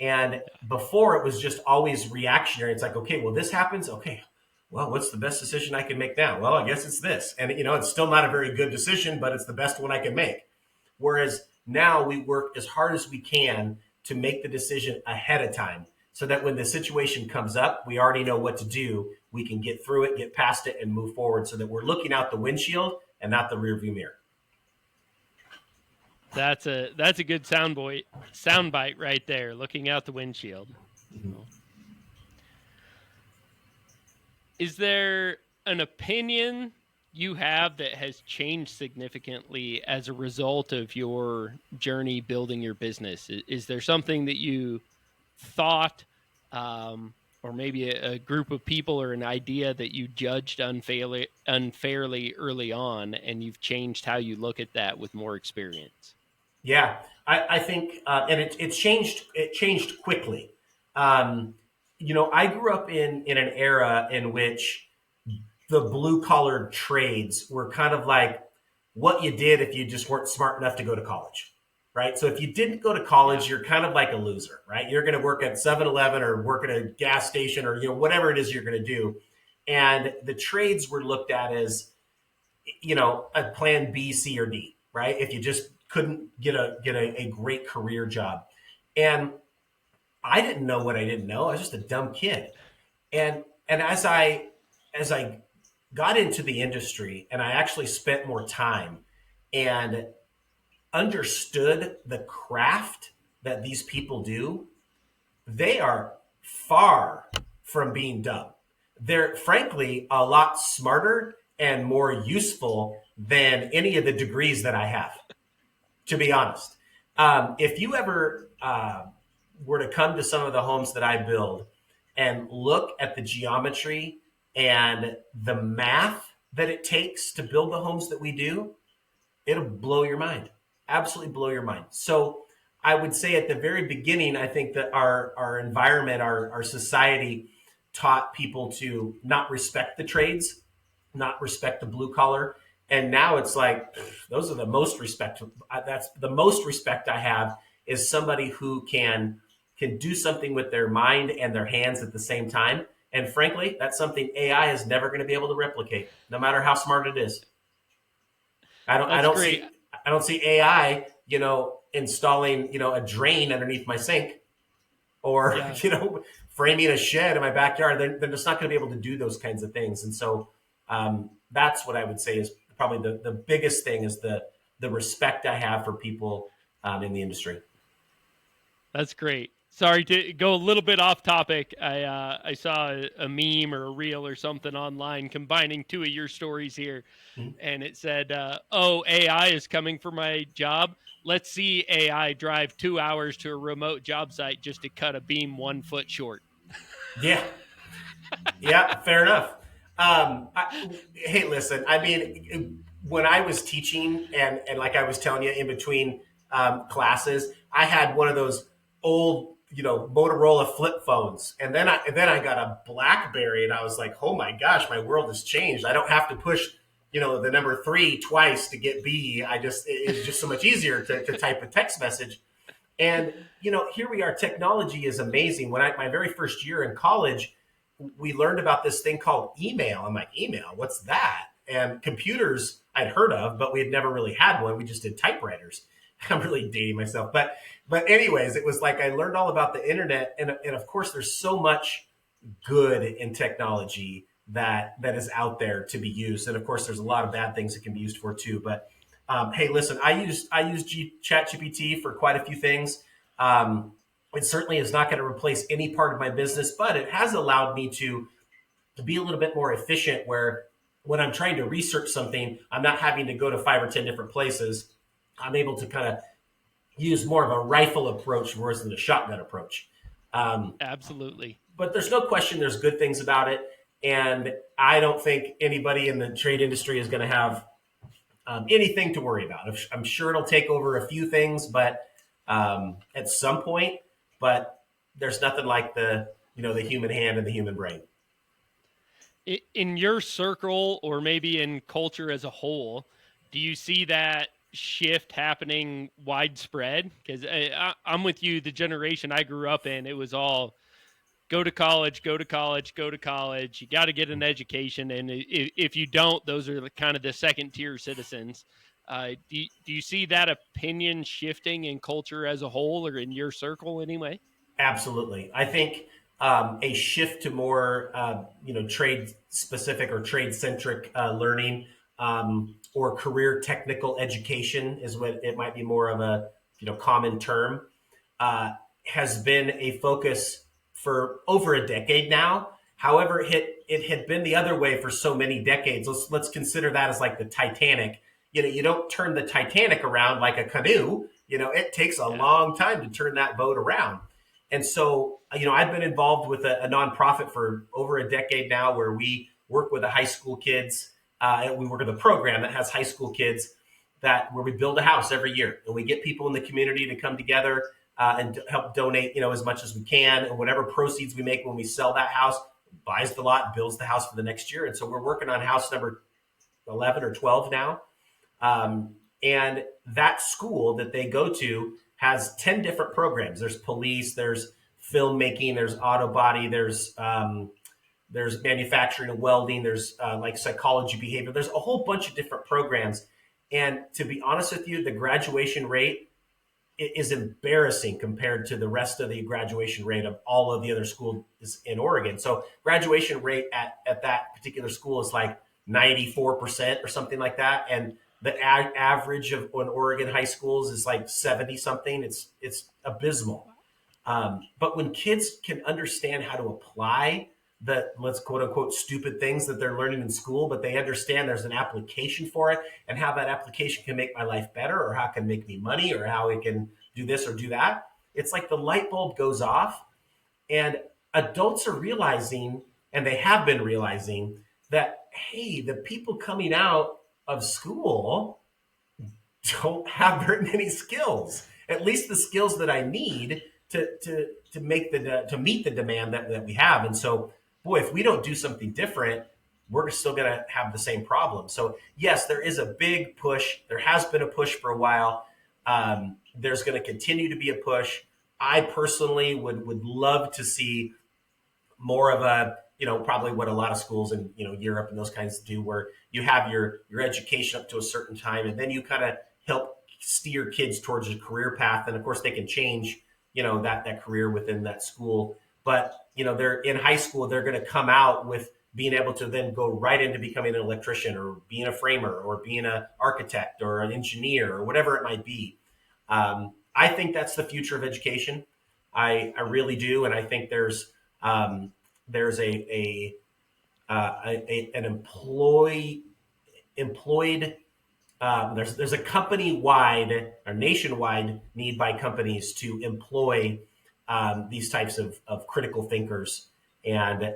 And before it was just always reactionary. It's like, okay, well, this happens. Okay, well, what's the best decision I can make now? Well, I guess it's this. And, it's still not a very good decision, but it's the best one I can make. Whereas now we work as hard as we can to make the decision ahead of time so that when the situation comes up, we already know what to do. We can get through it, get past it, and move forward so that we're looking out the windshield and not the rearview mirror. That's a good soundbite right there, looking out the windshield. Mm-hmm. Is there an opinion you have that has changed significantly as a result of your journey building your business? Is there something that you thought, or maybe a group of people or an idea that you judged unfairly early on, and you've changed how you look at that with more experience? Yeah, I think, and it changed. It changed quickly. I grew up in an era in which the blue collar trades were kind of like what you did if you just weren't smart enough to go to college, right? So if you didn't go to college, you're kind of like a loser, right? You're going to work at 7-Eleven or work at a gas station or whatever it is you're going to do, and the trades were looked at as a plan B, C, or D, right? If you just couldn't get a great career job. And I didn't know what I didn't know. I was just a dumb kid. And as I got into the industry and I actually spent more time and understood the craft that these people do, they are far from being dumb. They're frankly a lot smarter and more useful than any of the degrees that I have, to be honest. If you ever were to come to some of the homes that I build and look at the geometry and the math that it takes to build the homes that we do, it'll blow your mind, absolutely blow your mind. So I would say at the very beginning, I think that our environment, our society taught people to not respect the trades, not respect the blue collar. And now it's like, those are the most respect. That's the most respect I have, is somebody who can do something with their mind and their hands at the same time. And frankly, that's something AI is never going to be able to replicate, no matter how smart it is. I don't see AI, installing, a drain underneath my sink, or, framing a shed in my backyard. They're just not going to be able to do those kinds of things. And so that's what I would say is probably the biggest thing, is the respect I have for people in the industry. That's great. Sorry to go a little bit off topic. I saw a meme or a reel or something online combining two of your stories here. Mm-hmm. And it said, AI is coming for my job. Let's see AI drive 2 hours to a remote job site just to cut a beam 1 foot short. Yeah. Yeah, fair enough. Hey, listen, I mean, when I was teaching and like I was telling you, in between classes, I had one of those old, Motorola flip phones. And then I got a BlackBerry, and I was like, oh my gosh, my world has changed. I don't have to push, the number 3 twice to get B. It's just so much easier to type a text message. And, here we are. Technology is amazing. When my very first year in college, we learned about this thing called email. I'm like, email, what's that? And computers I'd heard of, but we had never really had one. We just did typewriters. I'm really dating myself. But anyways, it was like I learned all about the internet. And of course, there's so much good in technology that is out there to be used. And of course, there's a lot of bad things it can be used for too. But hey, listen, I use ChatGPT for quite a few things. It certainly is not going to replace any part of my business, but it has allowed me to be a little bit more efficient, where when I'm trying to research something, I'm not having to go to 5 or 10 different places. I'm able to kind of use more of a rifle approach versus a shotgun approach. Absolutely. But there's no question there's good things about it. And I don't think anybody in the trade industry is going to have anything to worry about. I'm sure it'll take over a few things, but at some point, but there's nothing like the human hand and the human brain. In your circle, or maybe in culture as a whole, do you see that shift happening widespread? Because I'm with you. The generation I grew up in, it was all go to college, go to college, go to college. You got to get an education, and if you don't, those are kind of the second tier citizens. Do you see that opinion shifting in culture as a whole, or in your circle anyway? Absolutely. I think a shift to more, trade specific or trade centric learning, or career technical education is what it might be more of a, common term, uh, has been a focus for over a decade now. However, it had been the other way for so many decades. Let's consider that as like the Titanic. You don't turn the Titanic around like a canoe. It takes a Yeah. long time to turn that boat around. And so, I've been involved with a nonprofit for over a decade now, where we work with the high school kids. And we work with a program that has high school kids, that where we build a house every year, and we get people in the community to come together and help donate, as much as we can, and whatever proceeds we make when we sell that house buys the lot, builds the house for the next year. And so we're working on house number 11 or 12 now. And that school that they go to has 10 different programs. There's police, there's filmmaking, there's auto body, there's manufacturing and welding, there's like psychology, behavior. There's a whole bunch of different programs. And to be honest with you, the graduation rate is embarrassing compared to the rest of the graduation rate of all of the other schools in Oregon. So graduation rate at that particular school is like 94% or something like that. And the average of on Oregon high schools is like 70 something. It's abysmal. But when kids can understand how to apply the, let's quote unquote, stupid things that they're learning in school, but they understand there's an application for it, and how that application can make my life better, or how it can make me money, or how it can do this or do that. It's like the light bulb goes off, and adults are realizing, and they have been realizing, that, hey, the people coming out of school don't have very many skills, at least the skills that I need to make to meet the demand that we have. And so, boy, if we don't do something different, we're still going to have the same problem. So yes, there is a big push. There has been a push for a while. There's going to continue to be a push. I personally would love to see more of a, probably what a lot of schools in, Europe and those kinds do, where you have your education up to a certain time, and then you kind of help steer kids towards a career path. And of course they can change, that career within that school. But, they're in high school, they're going to come out with being able to then go right into becoming an electrician, or being a framer, or being an architect, or an engineer, or whatever it might be. I think that's the future of education. I really do. And I think there's an employed there's a company wide or nationwide need by companies to employ these types of critical thinkers, and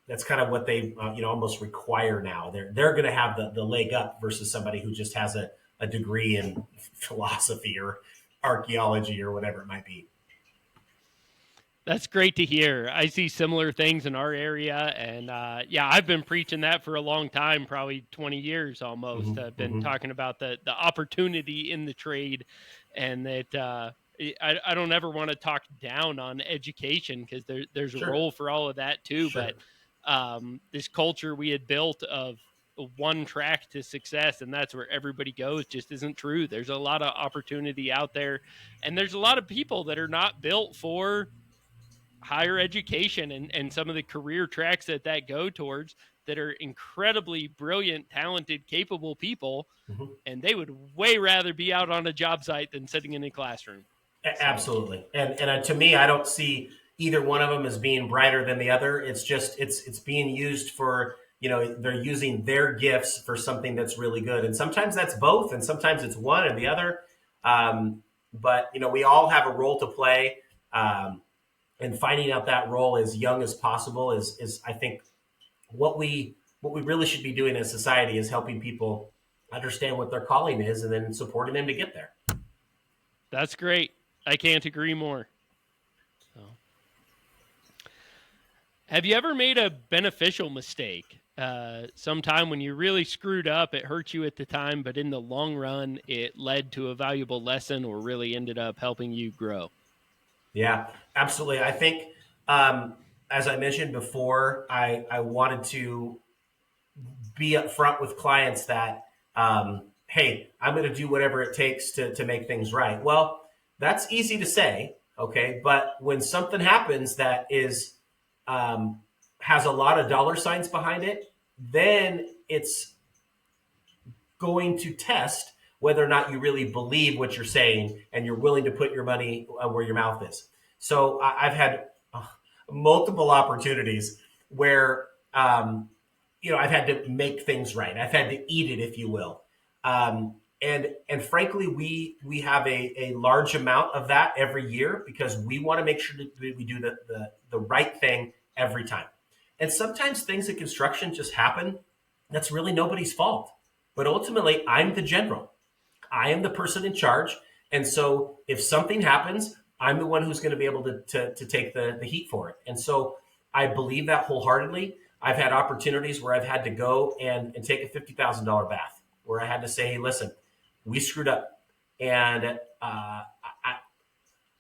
that's kind of what they almost require now. They're going to have the leg up versus somebody who just has a degree in philosophy or archaeology or whatever it might be. That's great to hear. I see similar things in our area, and yeah, I've been preaching that for a long time, probably 20 years almost. I've been talking about the opportunity in the trade, and that I don't ever want to talk down on education, because there's a Sure. role for all of that too. Sure. But this culture we had built of one track to success, and that's where everybody goes, just isn't true. There's a lot of opportunity out there, and there's a lot of people that are not built for higher education and some of the career tracks that go towards, that are incredibly brilliant, talented, capable people, Mhm. and they would way rather be out on a job site than sitting in a classroom. So, Absolutely. And to me, I don't see either one of them as being brighter than the other. It's just it's being used for, they're using their gifts for something that's really good, and sometimes that's both, and sometimes it's one or the other. But we all have a role to play. And finding out that role as young as possible is I think what we really should be doing as society, is helping people understand what their calling is, and then supporting them to get there. that's great. I can't agree more. So, have you ever made a beneficial mistake? sometime when you really screwed up, it hurt you at the time, but in the long run, it led to a valuable lesson or really ended up helping you grow. Yeah, absolutely. I think, um, as I mentioned before, I wanted to be upfront with clients that, hey, I'm going to do whatever it takes to make things right. Well, that's easy to say, okay, but when something happens that is um, has a lot of dollar signs behind it, then it's going to test whether or not you really believe what you're saying and you're willing to put your money where your mouth is. So I've had multiple opportunities where I've had to make things right. I've had to eat it, if you will. And frankly, we have a large amount of that every year because we want to make sure that we do the right thing every time. And sometimes things in construction just happen. That's really nobody's fault. But ultimately, I'm the general. I am the person in charge. And so if something happens, I'm the one who's going to be able to take the heat for it. And so I believe that wholeheartedly. I've had opportunities where I've had to go and take a $50,000 bath, where I had to say, hey, listen, we screwed up. And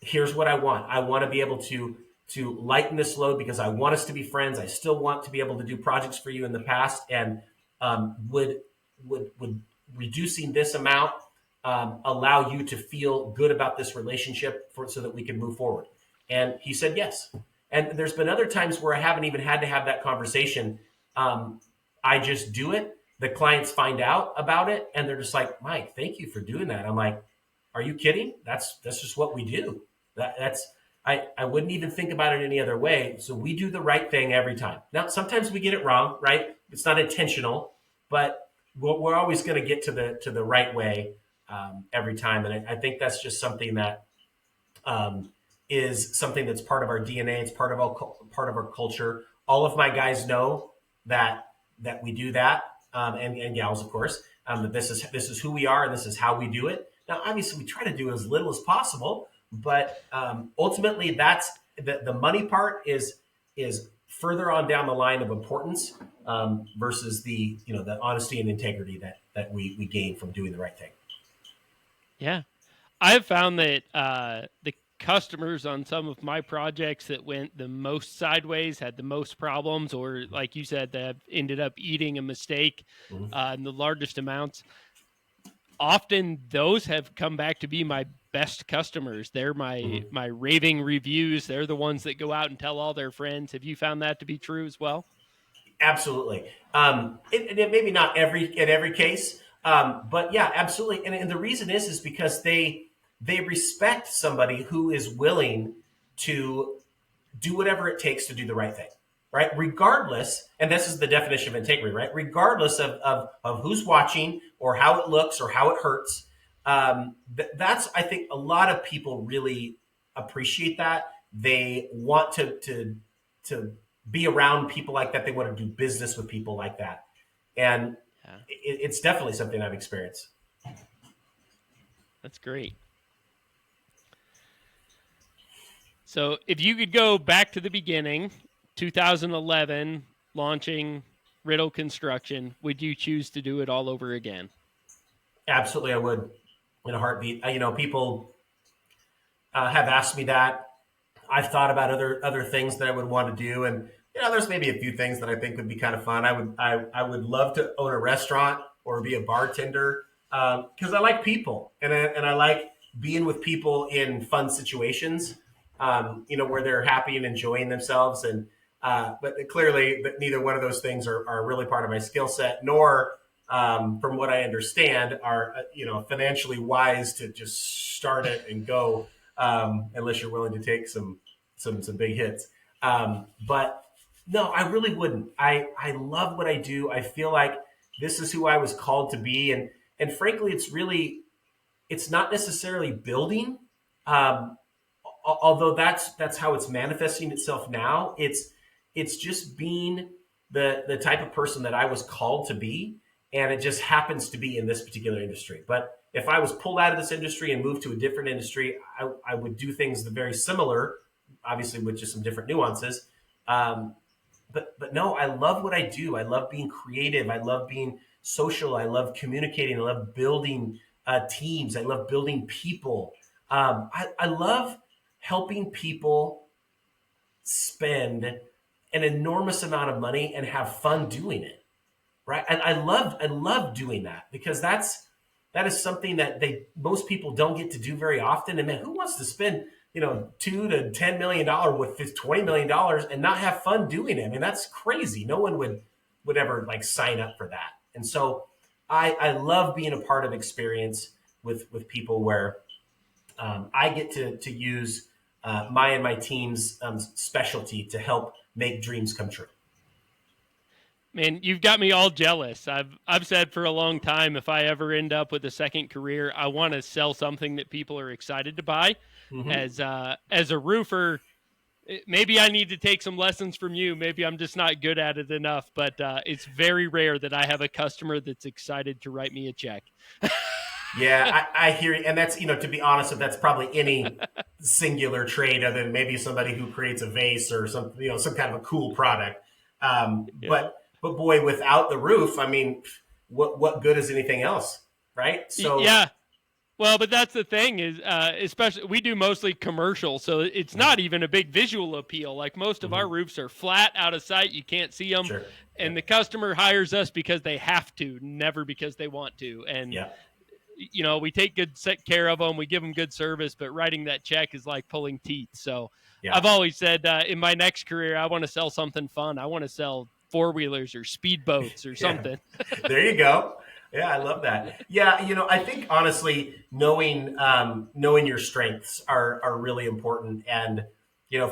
here's what I want. I want to be able to lighten this load because I want us to be friends. I still want to be able to do projects for you in the past. And would reducing this amount allow you to feel good about this relationship so that we can move forward? And he said yes. And there's been other times where I haven't even had to have that conversation. I just do it. The clients find out about it, and they're just like, Mike, thank you for doing that. I'm like, are you kidding? That's just what we do. I wouldn't even think about it any other way. So we do the right thing every time. Now, sometimes we get it wrong, right? It's not intentional, but we're always going to get to the right way every time. And I think that's just something that is something that's part of our DNA. It's part of our culture. All of my guys know that we do that, and gals, of course. That this is who we are and this is how we do it. Now, obviously, we try to do as little as possible, but ultimately, that's the money part is further on down the line of importance versus the honesty and integrity that we gain from doing the right thing. Yeah, I've found that the customers on some of my projects that went the most sideways had the most problems, or like you said, that ended up eating a mistake in the largest amounts. Often those have come back to be my best customers. They're my raving reviews. They're the ones that go out and tell all their friends. Have you found that to be true as well? Absolutely. It maybe not in every case, but yeah, absolutely. And the reason is because they respect somebody who is willing to do whatever it takes to do the right thing, right? Regardless, and this is the definition of integrity, right? Regardless of who's watching or how it looks or how it hurts. That's, I think, a lot of people really appreciate that. They want to be around people like that. They want to do business with people like that. And it's definitely something I've experienced. That's great. So if you could go back to the beginning, 2011, launching Riddle Construction, would you choose to do it all over again? Absolutely, I would, in a heartbeat. People have asked me that. I've thought about other things that I would want to do, and there's maybe a few things that I think would be kind of fun. I would love to own a restaurant or be a bartender because I like people and I like being with people in fun situations. Where they're happy and enjoying themselves, and but clearly, neither one of those things are really part of my skill set, nor from what I understand, are financially wise to just start it and go. Unless you're willing to take some big hits. But no, I really wouldn't. I love what I do. I feel like this is who I was called to be, and frankly, it's not necessarily building. Although that's how it's manifesting itself now. It's just being the type of person that I was called to be, and it just happens to be in this particular industry. But if I was pulled out of this industry and moved to a different industry, I would do things very similar, obviously with just some different nuances. But but no, I love what I do. I love being creative. I love being social. I love communicating. I love building teams. I love building people. I love helping people spend an enormous amount of money and have fun doing it. Right. And I love doing that because that is something that most people don't get to do very often. And man, who wants to spend, $2 to $10 million with this $20 million and not have fun doing it? I mean, that's crazy. No one would ever like sign up for that. And so I love being a part of experience with people where I get to use my team's specialty to help make dreams come true. Man, you've got me all jealous. I've said for a long time, if I ever end up with a second career, I want to sell something that people are excited to buy. Mm-hmm. As a roofer, maybe I need to take some lessons from you. Maybe I'm just not good at it enough, but it's very rare that I have a customer that's excited to write me a check. Yeah, I hear you. And that's, to be honest, that's probably any singular trade other than maybe somebody who creates a vase or some kind of a cool product. Yeah. But boy, without the roof, I mean, what good is anything else, right? So yeah. Well, but that's the thing is, especially we do mostly commercial, so it's not even a big visual appeal. Like most of our roofs are flat, out of sight, you can't see them, Sure. And the customer hires us because they have to, never because they want to. And we take good care of them, we give them good service, but writing that check is like pulling teeth. So I've always said in my next career, I want to sell something fun. I want to sell four-wheelers or speedboats or something. There you go. Yeah, I love that. Yeah, I think honestly, knowing your strengths are really important. And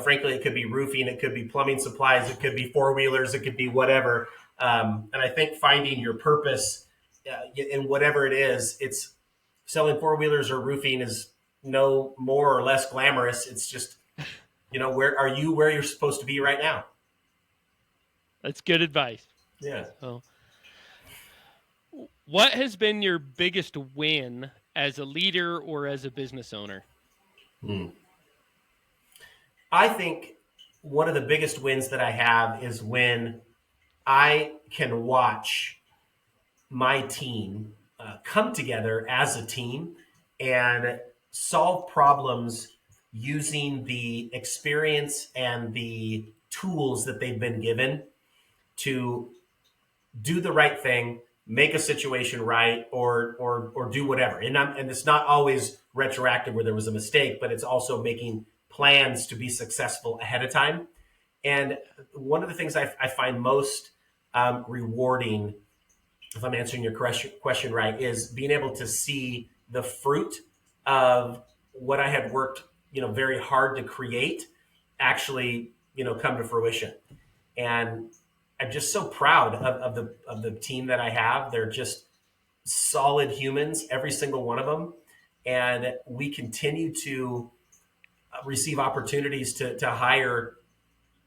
frankly, it could be roofing, it could be plumbing supplies, it could be four-wheelers, it could be whatever. And I think finding your purpose in whatever it is, it's selling four-wheelers or roofing is no more or less glamorous. It's just, where you're supposed to be right now. That's good advice. Yeah. So, what has been your biggest win as a leader or as a business owner? I think one of the biggest wins that I have is when I can watch my team come together as a team and solve problems using the experience and the tools that they've been given to do the right thing, make a situation right, or do whatever. And it's not always retroactive where there was a mistake, but it's also making plans to be successful ahead of time. And one of the things I find most rewarding, if I'm answering your question right, is being able to see the fruit of what I had worked, very hard to create actually, come to fruition. And I'm just so proud of the team that I have. They're just solid humans, every single one of them. And we continue to receive opportunities to hire,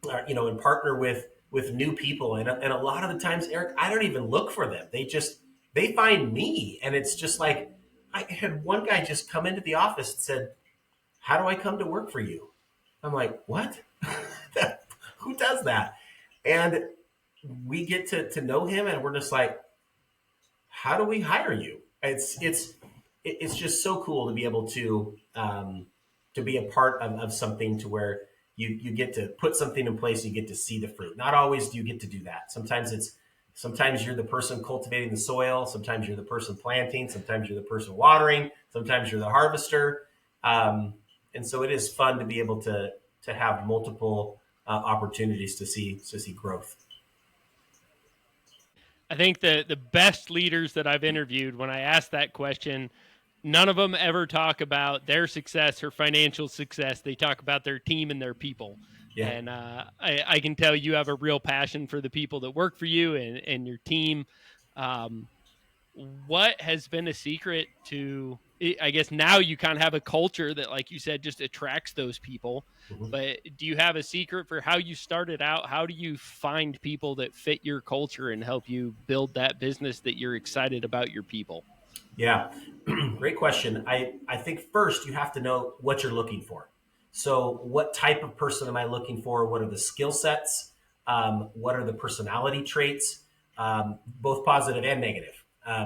and partner with new people. And a lot of the times, Eric, I don't even look for them. They find me. And it's just like, I had one guy just come into the office and said, "How do I come to work for you?" I'm like, "What? Who does that?" And we get to know him, and we're just like, "How do we hire you?" It's just so cool to be able to be a part of something to where you get to put something in place, and you get to see the fruit. Not always do you get to do that. Sometimes you're the person cultivating the soil. Sometimes you're the person planting. Sometimes you're the person watering. Sometimes you're the harvester. And so it is fun to be able to have multiple opportunities to see growth. I think the best leaders that I've interviewed, when I ask that question, none of them ever talk about their success or financial success. They talk about their team and their people. Yeah. And I can tell you have a real passion for the people that work for you and your team. What has been a secret to, I guess now you kind of have a culture that, like you said, just attracts those people. Mm-hmm. But do you have a secret for how you started out? How do you find people that fit your culture and help you build that business that you're excited about your people? Yeah, great question. I think first you have to know what you're looking for. So what type of person am I looking for? What are the skill sets? what are the personality traits, both positive and negative.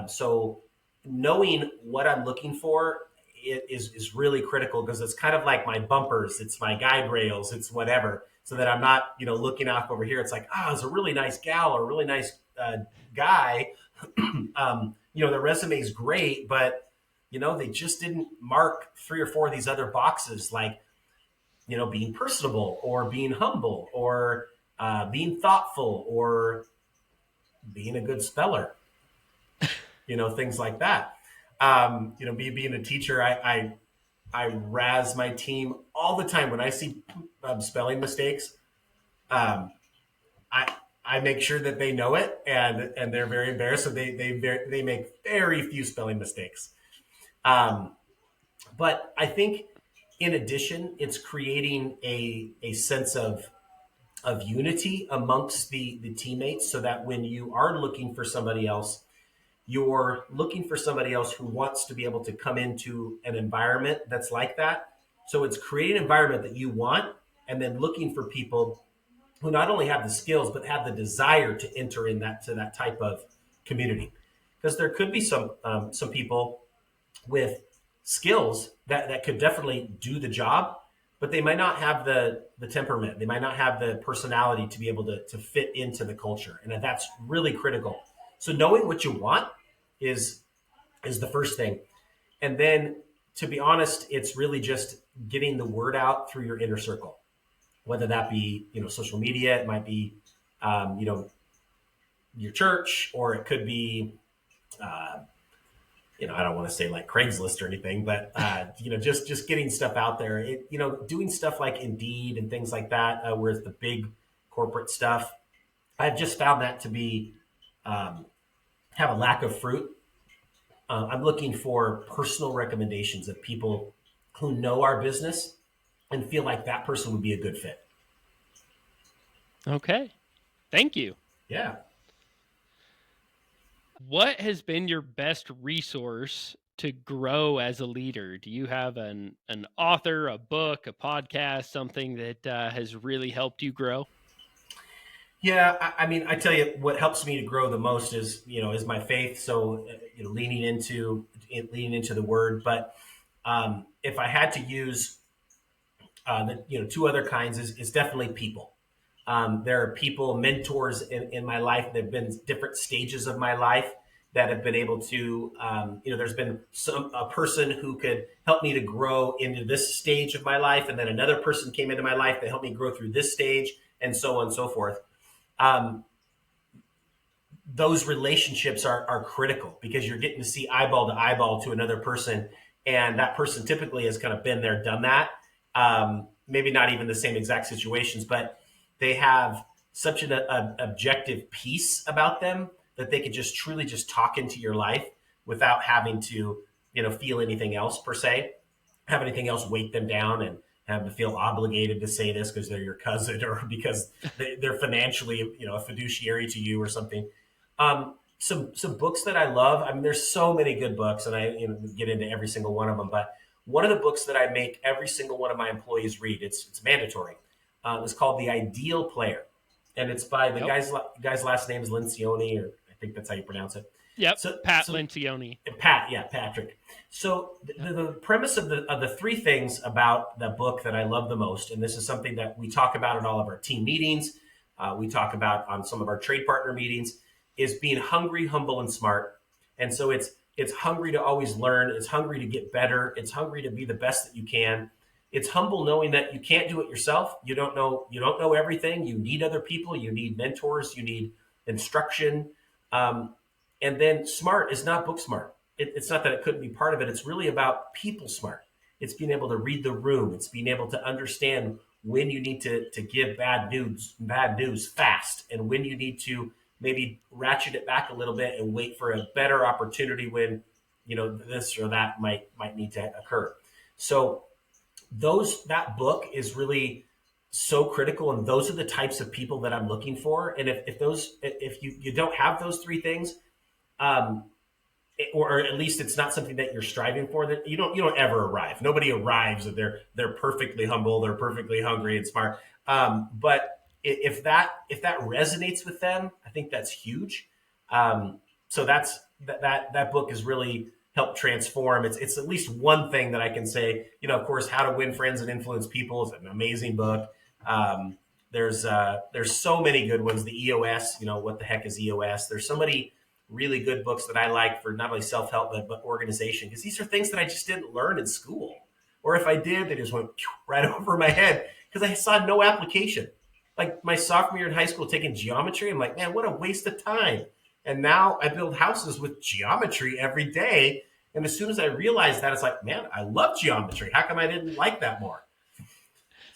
So knowing what I'm looking for is really critical, because it's kind of like my bumpers, it's my guide rails, it's whatever, so that I'm not, looking off over here. It's like, it's a really nice gal or a really nice guy. The resume is great, but they just didn't mark 3 or 4 of these other boxes, like being personable or being humble or being thoughtful or being a good speller, things like that. Being a teacher, I razz my team all the time when I see spelling mistakes. Um, I make sure that they know it, and they're very embarrassed, so they make very few spelling mistakes. But I think, in addition, it's creating a sense of unity amongst the teammates, so that when you are looking for somebody else, you're looking for somebody else who wants to be able to come into an environment that's like that. So it's creating an environment that you want, and then looking for people who not only have the skills but have the desire to enter in that type of community. Because there could be some people with skills that could definitely do the job, but they might not have the temperament. They might not have the personality to be able to fit into the culture, and that's really critical. So knowing what you want is the first thing, and then, to be honest, it's really just getting the word out through your inner circle, whether that be social media. It might be your church, or it could be I don't want to say like Craigslist or anything, but just getting stuff out there. Doing stuff like Indeed and things like that, where it's the big corporate stuff. I've just found that to be have a lack of fruit. I'm looking for personal recommendations of people who know our business and feel like that person would be a good fit. Okay, thank you. Yeah. What has been your best resource to grow as a leader? Do you have an author, a book, a podcast, something that has really helped you grow? Yeah, I mean, I tell you, what helps me to grow the most is my faith. So leaning into the Word. But if I had to use the 2 other kinds, is definitely people. There are people, mentors in my life that have been different stages of my life that have been able to, there's been a person who could help me to grow into this stage of my life, and then another person came into my life that helped me grow through this stage, and so on and so forth. Those relationships are critical, because you're getting to see eyeball to eyeball to another person, and that person typically has kind of been there, done that. Maybe not even the same exact situations, but they have such an objective piece about them that they could just truly just talk into your life without having to, feel anything else per se, have anything else weight them down and have to feel obligated to say this because they're your cousin, or because they're financially, a fiduciary to you or something. Some books that I love. I mean, there's so many good books, and I get into every single one of them. But one of the books that I make every single one of my employees read, it's mandatory. It's called The Ideal Player, and it's by the guy's last name is Lencioni, or I think that's how you pronounce it. Yep, Pat Lencioni. Patrick. So the premise of the 3 things about the book that I love the most, and this is something that we talk about in all of our team meetings, we talk about on some of our trade partner meetings, is being hungry, humble, and smart. And so it's hungry to always learn. It's hungry to get better. It's hungry to be the best that you can. It's humble, knowing that you can't do it yourself. You don't know everything. You need other people. You need mentors. You need instruction. And then smart is not book smart. It's not that it couldn't be part of it. It's really about people smart. It's being able to read the room. It's being able to understand when you need to give bad news fast, and when you need to maybe ratchet it back a little bit and wait for a better opportunity when this or that might need to occur. So that book is really so critical, and those are the types of people that I'm looking for. And if you don't have those 3 things, or at least it's not something that you're striving for, that you don't ever arrive. Nobody arrives that they're perfectly humble, they're perfectly hungry and smart. But if that resonates with them, I think that's huge. So that book has really helped transform. It's at least one thing that I can say. Of course, How to Win Friends and Influence People is an amazing book. There's so many good ones. The EOS, what the heck is EOS? There's so many really good books that I like for not only self-help but organization, because these are things that I just didn't learn in school, or if I did, they just went right over my head because I saw no application. Like my sophomore year in high school, taking geometry, I'm like, man, what a waste of time. And now I build houses with geometry every day. And as soon as I realized that, it's like, man, I love geometry. How come I didn't like that more?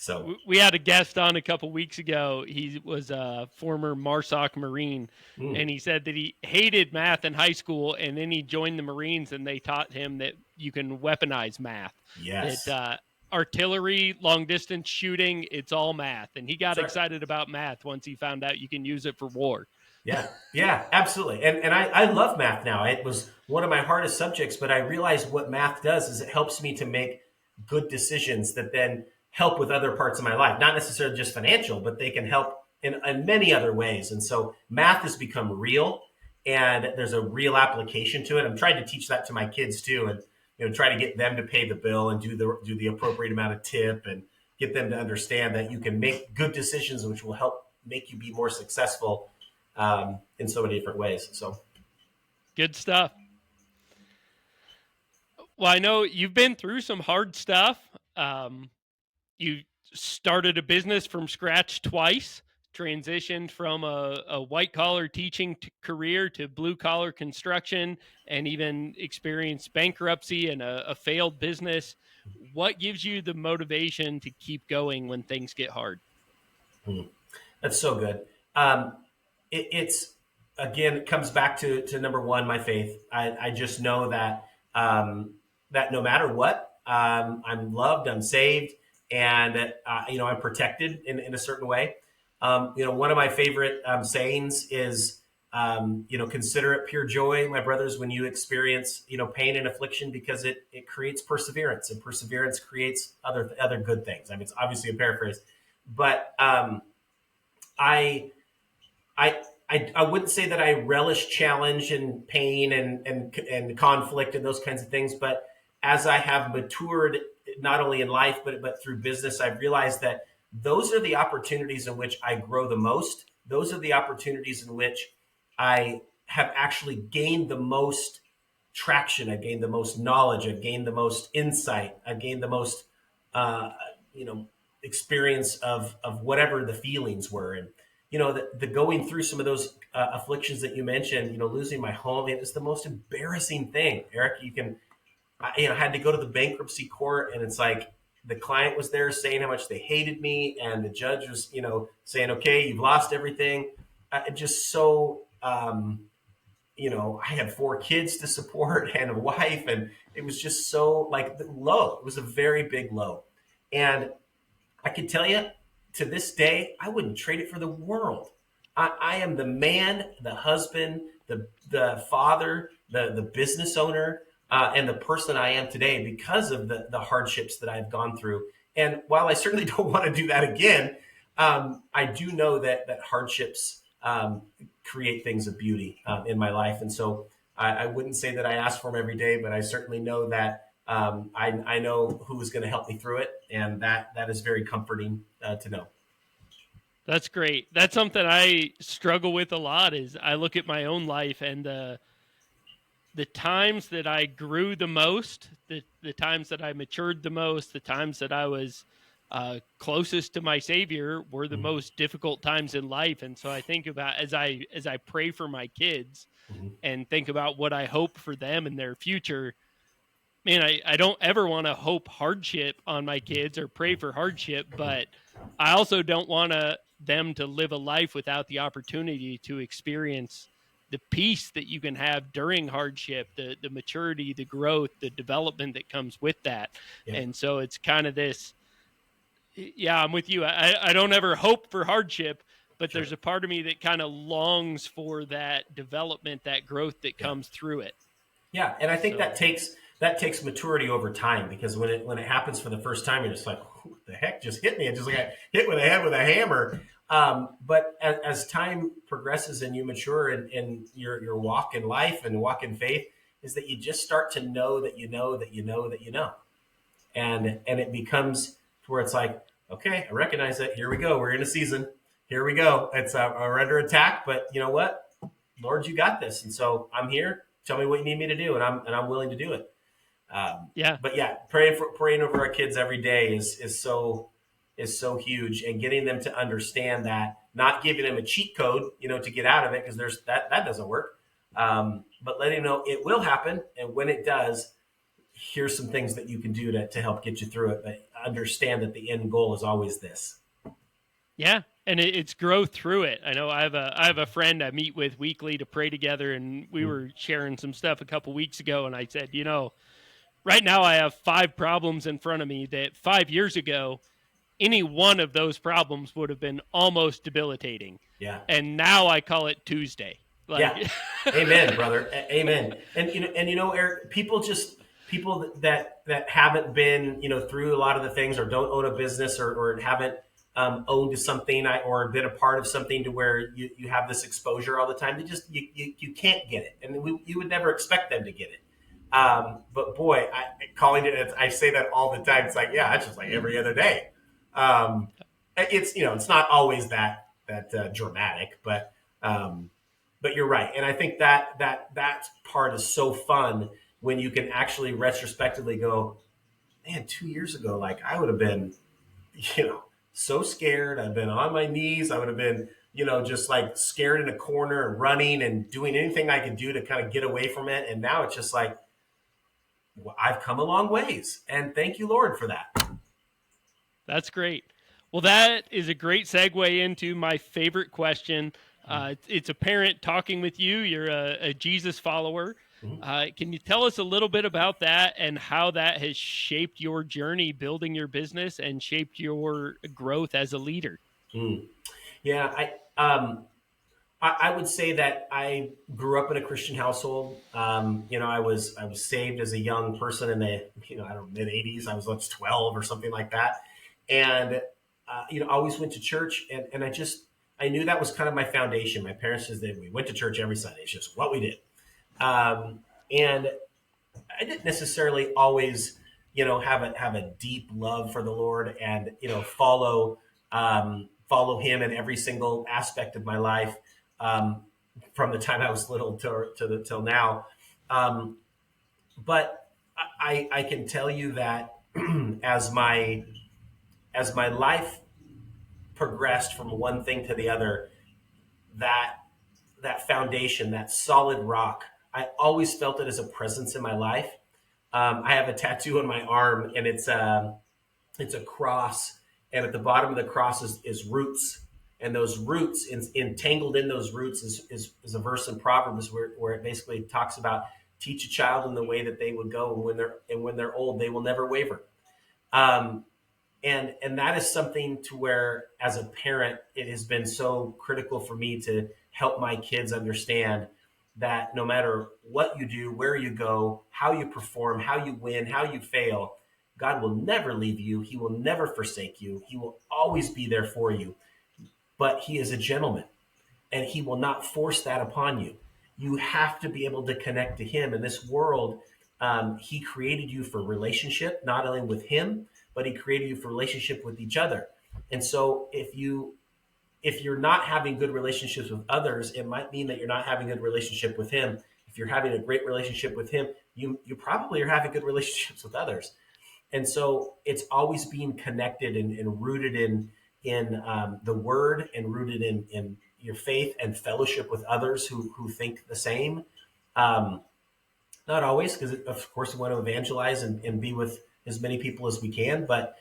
So we had a guest on a couple weeks ago. He was a former MARSOC Marine, and he said that he hated math in high school, and then he joined the Marines, and they taught him that you can weaponize math. Yes. That artillery, long distance shooting, it's all math. And he got excited about math once he found out you can use it for war. Yeah, absolutely. And I love math now. It was one of my hardest subjects, but I realized what math does is it helps me to make good decisions that then help with other parts of my life, not necessarily just financial, but they can help in many other ways. And so math has become real, and there's a real application to it. I'm trying to teach that to my kids too, and try to get them to pay the bill and do the appropriate amount of tip, and get them to understand that you can make good decisions, which will help make you be more successful in so many different ways. So good stuff. Well, I know you've been through some hard stuff. You started a business from scratch twice, transitioned from a white collar teaching career to blue collar construction, and even experienced bankruptcy and a failed business. What gives you the motivation to keep going when things get hard? That's so good. It's again, it comes back to number one, my faith. I just know that that no matter what, I'm loved, I'm saved, and I'm protected in a certain way. One of my favorite sayings is, consider it pure joy, my brothers, when you experience pain and affliction, because it creates perseverance, and perseverance creates other good things. I mean, it's obviously a paraphrase, but I wouldn't say that I relish challenge and pain and conflict and those kinds of things, but as I have matured, not only in life but through business, I've realized that those are the opportunities in which I grow the most. Those are the opportunities in which I have actually gained the most traction. I've gained the most knowledge. I've gained the most insight. I've gained the most, experience of whatever the feelings were. And the going through some of those afflictions that you mentioned, losing my home, it was the most embarrassing thing, Eric. I had to go to the bankruptcy court, and it's like the client was there saying how much they hated me, and the judge was, saying, okay, you've lost everything. Just so, I had 4 kids to support and a wife, and it was just so low. It was a very big low. And I can tell you, to this day, I wouldn't trade it for the world. I am the man, the husband, the father, the business owner, and the person I am today because of the hardships that I've gone through. And while I certainly don't want to do that again, I do know that hardships create things of beauty in my life. And so I wouldn't say that I ask for them every day, but I certainly know that I know who is going to help me through it. And that is very comforting to know. That's great. That's something I struggle with a lot. Is I look at my own life, and the times that I grew the most, the times that I matured the most, the times that I was closest to my Savior were the most difficult times in life. And so I think about, as I pray for my kids and think about what I hope for them and their future, man, I don't ever want to hope hardship on my kids or pray for hardship, but I also don't want them to live a life without the opportunity to experience the peace that you can have during hardship, the maturity, the growth, the development that comes with that. Yeah. And so it's kind of this, I'm with you. I don't ever hope for hardship, but Sure. There's a part of me that kind of longs for that development, that growth that comes through it. Yeah. And I think that takes maturity over time, because when it happens for the first time, you're just like, who the heck just hit me? It's just like I hit with a head with a hammer. But as time progresses and you mature in your walk in life and walk in faith, is that you just start to know that you know that you know that you know, and it becomes to where it's like, okay, I recognize it. Here we go. We're in a season. Here we go. It's we're under attack, but you know what, Lord, you got this, and so I'm here. Tell me what you need me to do, and I'm willing to do it. Yeah. But yeah, praying over our kids every day is so huge, and getting them to understand that, not giving them a cheat code, to get out of it, because there's that doesn't work. But letting them know it will happen, and when it does, here's some things that you can do to help get you through it. But understand that the end goal is always this. Yeah, and it's growth through it. I know I have a friend I meet with weekly to pray together, and we were sharing some stuff a couple weeks ago, and I said, right now I have 5 problems in front of me that 5 years ago, any one of those problems would have been almost debilitating. Yeah. And now I call it Tuesday. Yeah. Amen, brother. Amen. And Eric, people that haven't been, through a lot of the things, or don't own a business, or haven't owned something, or been a part of something to where you have this exposure all the time. They just you can't get it, and you would never expect them to get it. But boy, I say that all the time. It's like, yeah, it's just like every other day. It's not always that dramatic, but you're right, and I think that part is so fun when you can actually retrospectively go, man, 2 years ago, like I would have been, so scared. I've been on my knees. I would have been, just like scared in a corner and running and doing anything I could do to kind of get away from it. And now it's just like, well, I've come a long ways, and thank you, Lord, for that. That's great. Well, that is a great segue into my favorite question. It's a parent talking with you. You're a Jesus follower. Can you tell us a little bit about that and how that has shaped your journey building your business and shaped your growth as a leader? Yeah, I would say that I grew up in a Christian household. I was saved as a young person in the I don't know, mid-'80s. I was 12 or something like that, and I always went to church, and I knew that was kind of my foundation. My parents said that we went to church every Sunday. It's just what we did. And I didn't necessarily always, have a deep love for the Lord, and follow Him in every single aspect of my life, from the time I was little till now. But I can tell you that as my life progressed from one thing to the other, that foundation, that solid rock, I always felt it as a presence in my life. I have a tattoo on my arm, and it's a cross, and at the bottom of the cross is roots, and those roots, entangled in those roots, is a verse in Proverbs where it basically talks about, teach a child in the way that they would go, and when they're old, they will never waver. And that is something to where, as a parent, it has been so critical for me to help my kids understand that no matter what you do, where you go, how you perform, how you win, how you fail, God will never leave you. He will never forsake you. He will always be there for you. But He is a gentleman, and He will not force that upon you. You have to be able to connect to Him. In this world, He created you for relationship, not only with Him, but He created you for relationship with each other. And so if you're not having good relationships with others, it might mean that you're not having a good relationship with Him. If you're having a great relationship with Him, you probably are having good relationships with others. And so it's always being connected and rooted in the Word, and rooted in your faith and fellowship with others who think the same. Not always, because of course we want to evangelize and be with as many people as we can, but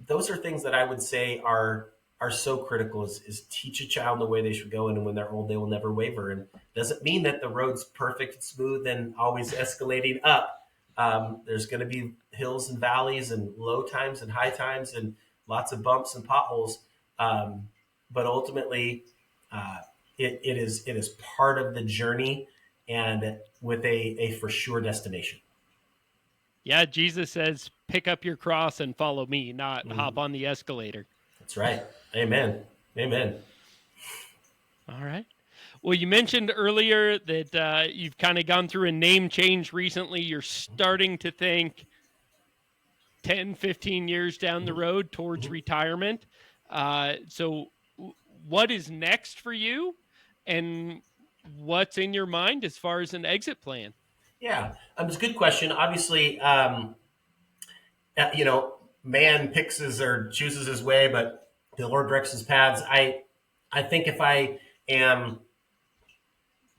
those are things that I would say are so critical, is teach a child the way they should go, and when they're old, they will never waver. And doesn't mean that the road's perfect and smooth and always escalating up. There's going to be hills and valleys and low times and high times and lots of bumps and potholes. But ultimately, it is part of the journey, and with a for sure destination. Yeah, Jesus says, pick up your cross and follow me, not hop on the escalator. That's right. Amen. Amen. All right. Well, you mentioned earlier that you've kind of gone through a name change recently. You're starting to think 10, 15 years down the road towards retirement. So, what is next for you? And what's in your mind as far as an exit plan? Yeah, it's a good question. Obviously, man picks his or chooses his way, but the Lord directs his paths. I think if I am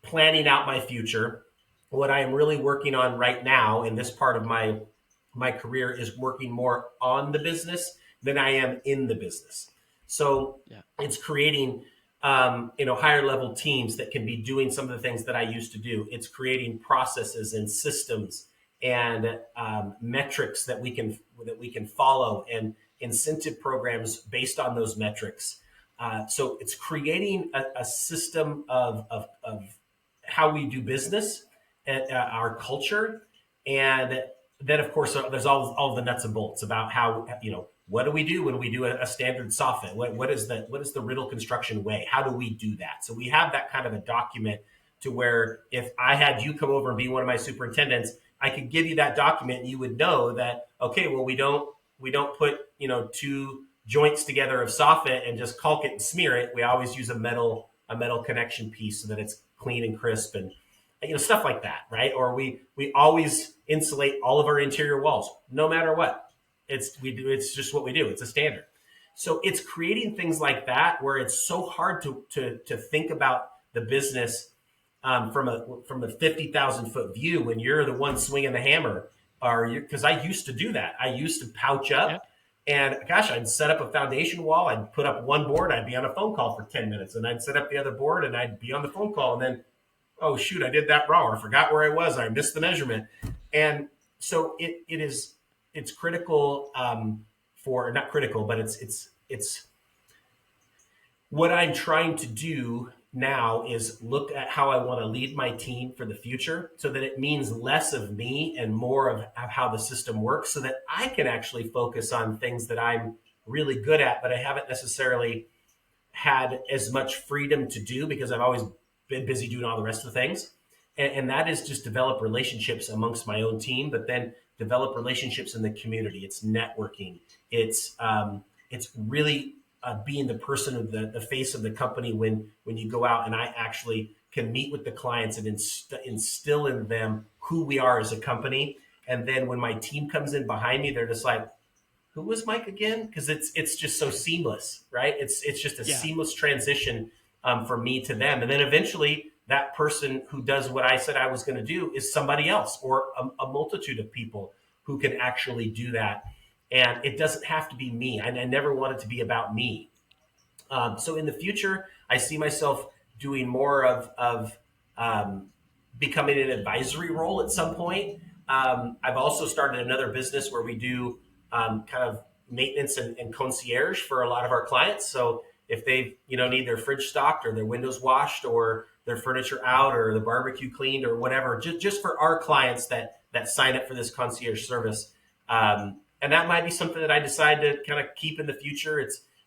planning out my future, what I am really working on right now in this part of my career is working more on the business than I am in the business. So Yeah. it's creating higher level teams that can be doing some of the things that I used to do. It's creating processes and systems and metrics that we can follow, and incentive programs based on those metrics. So it's creating a system of how we do business, and our culture, and then of course there's all the nuts and bolts about how, what do we do when we do a standard soffit? What is the Riddle Construction way? How do we do that? So we have that kind of a document to where if I had you come over and be one of my superintendents, I could give you that document and you would know that, okay, well, we don't put two joints together of soffit and just caulk it and smear it. We always use a metal connection piece so that it's clean and crisp, and stuff like that, right? Or we always insulate all of our interior walls, no matter what. It's just what we do. It's a standard. So it's creating things like that where it's so hard to think about the business from a 50,000 foot view when you're the one swinging the hammer. Or because I used to do that. I used to pouch Yeah. up, and gosh, I'd set up a foundation wall. I'd put up one board. I'd be on a phone call for 10 minutes, and I'd set up the other board, and I'd be on the phone call, and then, oh shoot, I did that wrong, or I forgot where I was, I missed the measurement. And so it's critical, for not critical, but it's what I'm trying to do now is look at how I want to lead my team for the future so that it means less of me and more of how the system works, so that I can actually focus on things that I'm really good at, but I haven't necessarily had as much freedom to do because I've always been busy doing all the rest of the things. And that is just develop relationships amongst my own team, but then develop relationships in the community. It's networking. It's really being the person of the face of the company when you go out, and I actually can meet with the clients and instill in them who we are as a company. And then when my team comes in behind me, they're just like, who was Mike again? Because it's just so seamless, right? It's just a Yeah. seamless transition from me to them, and then eventually that person who does what I said I was going to do is somebody else, or a multitude of people who can actually do that. And it doesn't have to be me. I never want it to be about me. So in the future, I see myself doing more of becoming an advisory role at some point. I've also started another business where we do kind of maintenance and concierge for a lot of our clients. So if they need their fridge stocked or their windows washed or their furniture out or the barbecue cleaned or whatever, just for our clients that sign up for this concierge service. And that might be something that I decide to kind of keep in the future.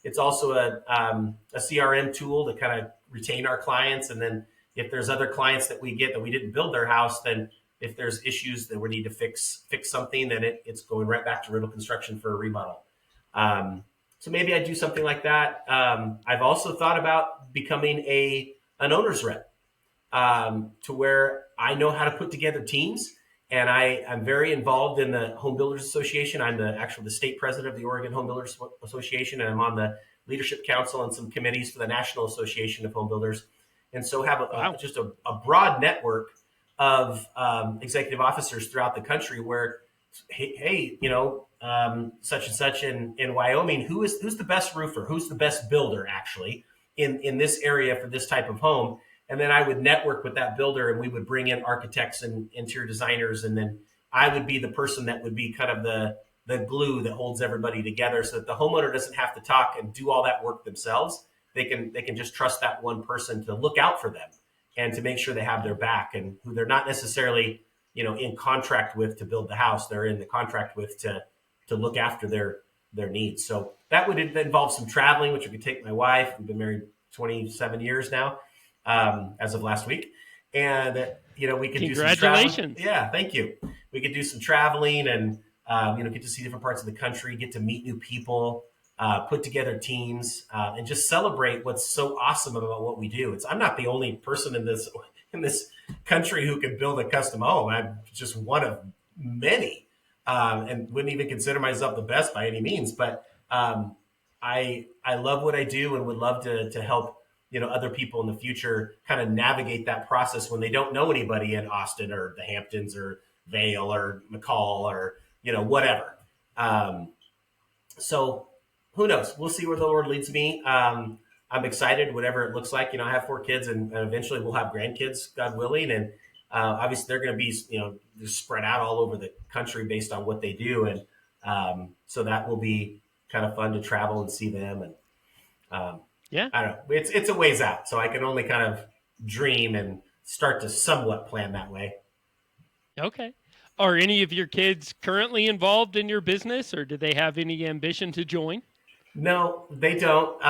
It's also a CRM tool to kind of retain our clients. And then if there's other clients that we get that we didn't build their house, then if there's issues that we need to fix something, then it's going right back to Riddle Construction for a remodel. So maybe I do something like that. I've also thought about becoming an owner's rep, to where I know how to put together teams. And I'm very involved in the Home Builders Association. I'm the state president of the Oregon Home Builders Association, and I'm on the leadership council and some committees for the National Association of Home Builders. And so have Wow. just a broad network of executive officers throughout the country where, hey, such and such in Wyoming, who's the best roofer? Who's the best builder actually in this area for this type of home? And then I would network with that builder, and we would bring in architects and interior designers. And then I would be the person that would be kind of the glue that holds everybody together, so that the homeowner doesn't have to talk and do all that work themselves. They can just trust that one person to look out for them and to make sure they have their back, and who they're not necessarily, in contract with to build the house. They're in the contract with to look after their needs. So that would involve some traveling, which we could take my wife. We've been married 27 years now, as of last week. And, we could do some traveling. Congratulations. Yeah, thank you. We could do some traveling and, get to see different parts of the country, get to meet new people, put together teams, and just celebrate what's so awesome about what we do. I'm not the only person in this country who can build a custom home. I'm just one of many, and wouldn't even consider myself the best by any means. But I love what I do and would love to help other people in the future kind of navigate that process when they don't know anybody in Austin or the Hamptons or Vail or McCall or whatever. So who knows? We'll see where the Lord leads me. I'm excited, whatever it looks like. I have 4 kids, and eventually we'll have grandkids, God willing. And obviously, they're going to be, just spread out all over the country based on what they do, and so that will be kind of fun to travel and see them. And Yeah. I don't know. It's a ways out, so I can only kind of dream and start to somewhat plan that way. Okay. Are any of your kids currently involved in your business, or do they have any ambition to join? No, they don't.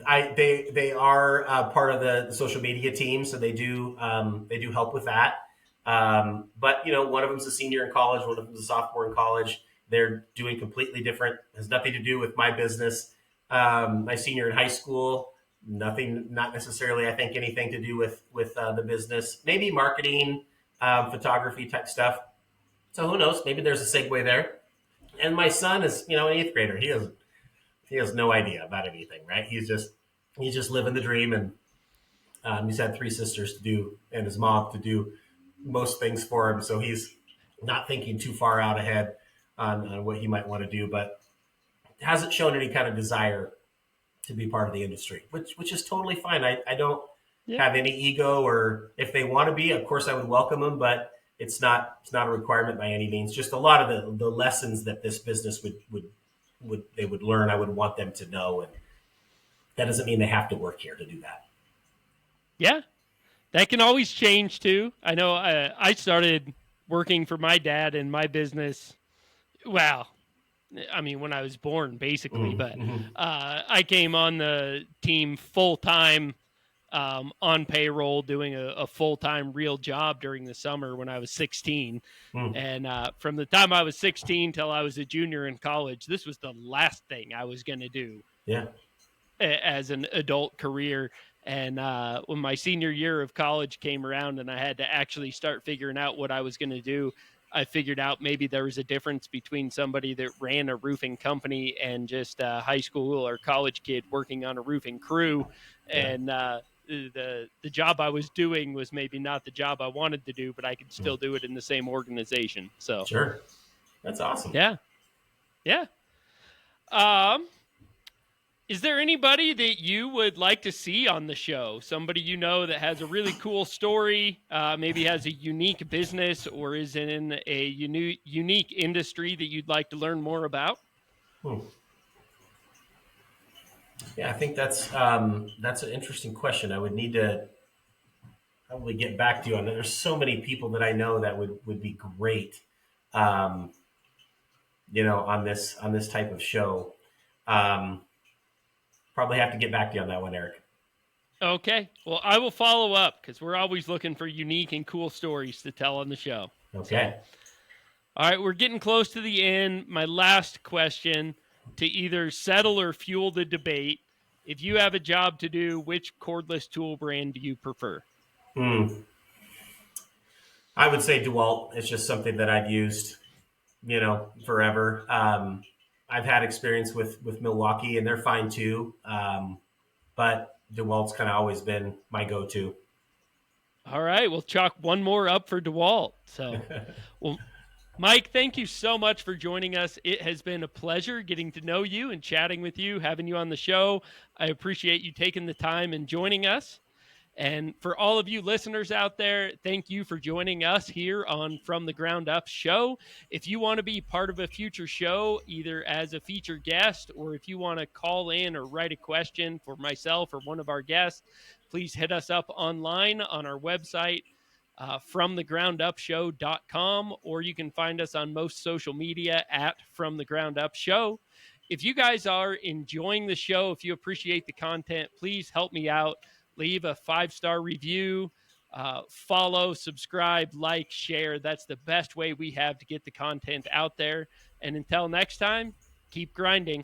They are part of the social media team, so they do help with that. But one of them's a senior in college, one of them's a sophomore in college. They're doing completely different. Has nothing to do with my business. My senior in high school, nothing, not necessarily. I think anything to do with the business. Maybe marketing, photography type stuff. So who knows? Maybe there's a segue there. And my son is an 8th grader. He has no idea about anything, right? He's just living the dream, and he's had 3 sisters to do and his mom to do most things for him. So he's not thinking too far out ahead on what he might want to do, but hasn't shown any kind of desire to be part of the industry, which is totally fine. I don't have any ego, or if they want to be, of course I would welcome them, but it's not a requirement by any means. Just a lot of the lessons that this business would learn, I would want them to know, and that doesn't mean they have to work here to do that. Yeah, that can always change too. I know I started working for my dad in my business. Well, I mean, when I was born, basically, but I came on the team full time, on payroll, doing a full time real job during the summer when I was 16. And from the time I was 16 till I was a junior in college, this was the last thing I was going to do. Yeah. As an adult career. And when my senior year of college came around and I had to actually start figuring out what I was going to do, I figured out maybe there was a difference between somebody that ran a roofing company and just a high school or college kid working on a roofing crew. Yeah. And the job I was doing was maybe not the job I wanted to do, but I could still do it in the same organization. So sure. That's awesome. Yeah. Yeah. Is there anybody that you would like to see on the show? Somebody that has a really cool story, maybe has a unique business or is in a unique industry that you'd like to learn more about? Yeah, I think that's an interesting question. I would need to probably get back to you on that. There's so many people that I know that would be great, on this type of show. Probably have to get back to you on that one, Eric. Okay. Well, I will follow up because we're always looking for unique and cool stories to tell on the show. Okay. So, all right. We're getting close to the end. My last question to either settle or fuel the debate. If you have a job to do, which cordless tool brand do you prefer? I would say DeWalt. It's just something that I've used, forever. I've had experience with Milwaukee, and they're fine too. But DeWalt's kind of always been my go-to. All right. We'll chalk one more up for DeWalt. So, well, Mike, thank you so much for joining us. It has been a pleasure getting to know you and chatting with you, having you on the show. I appreciate you taking the time and joining us. And for all of you listeners out there, thank you for joining us here on From the Ground Up show. If you want to be part of a future show, either as a featured guest or if you want to call in or write a question for myself or one of our guests, please hit us up online on our website, fromthegroundupshow.com, or you can find us on most social media at From the Ground Up Show. If you guys are enjoying the show, if you appreciate the content, please help me out. Leave a 5-star review, follow, subscribe, like, share. That's the best way we have to get the content out there. And until next time, keep grinding.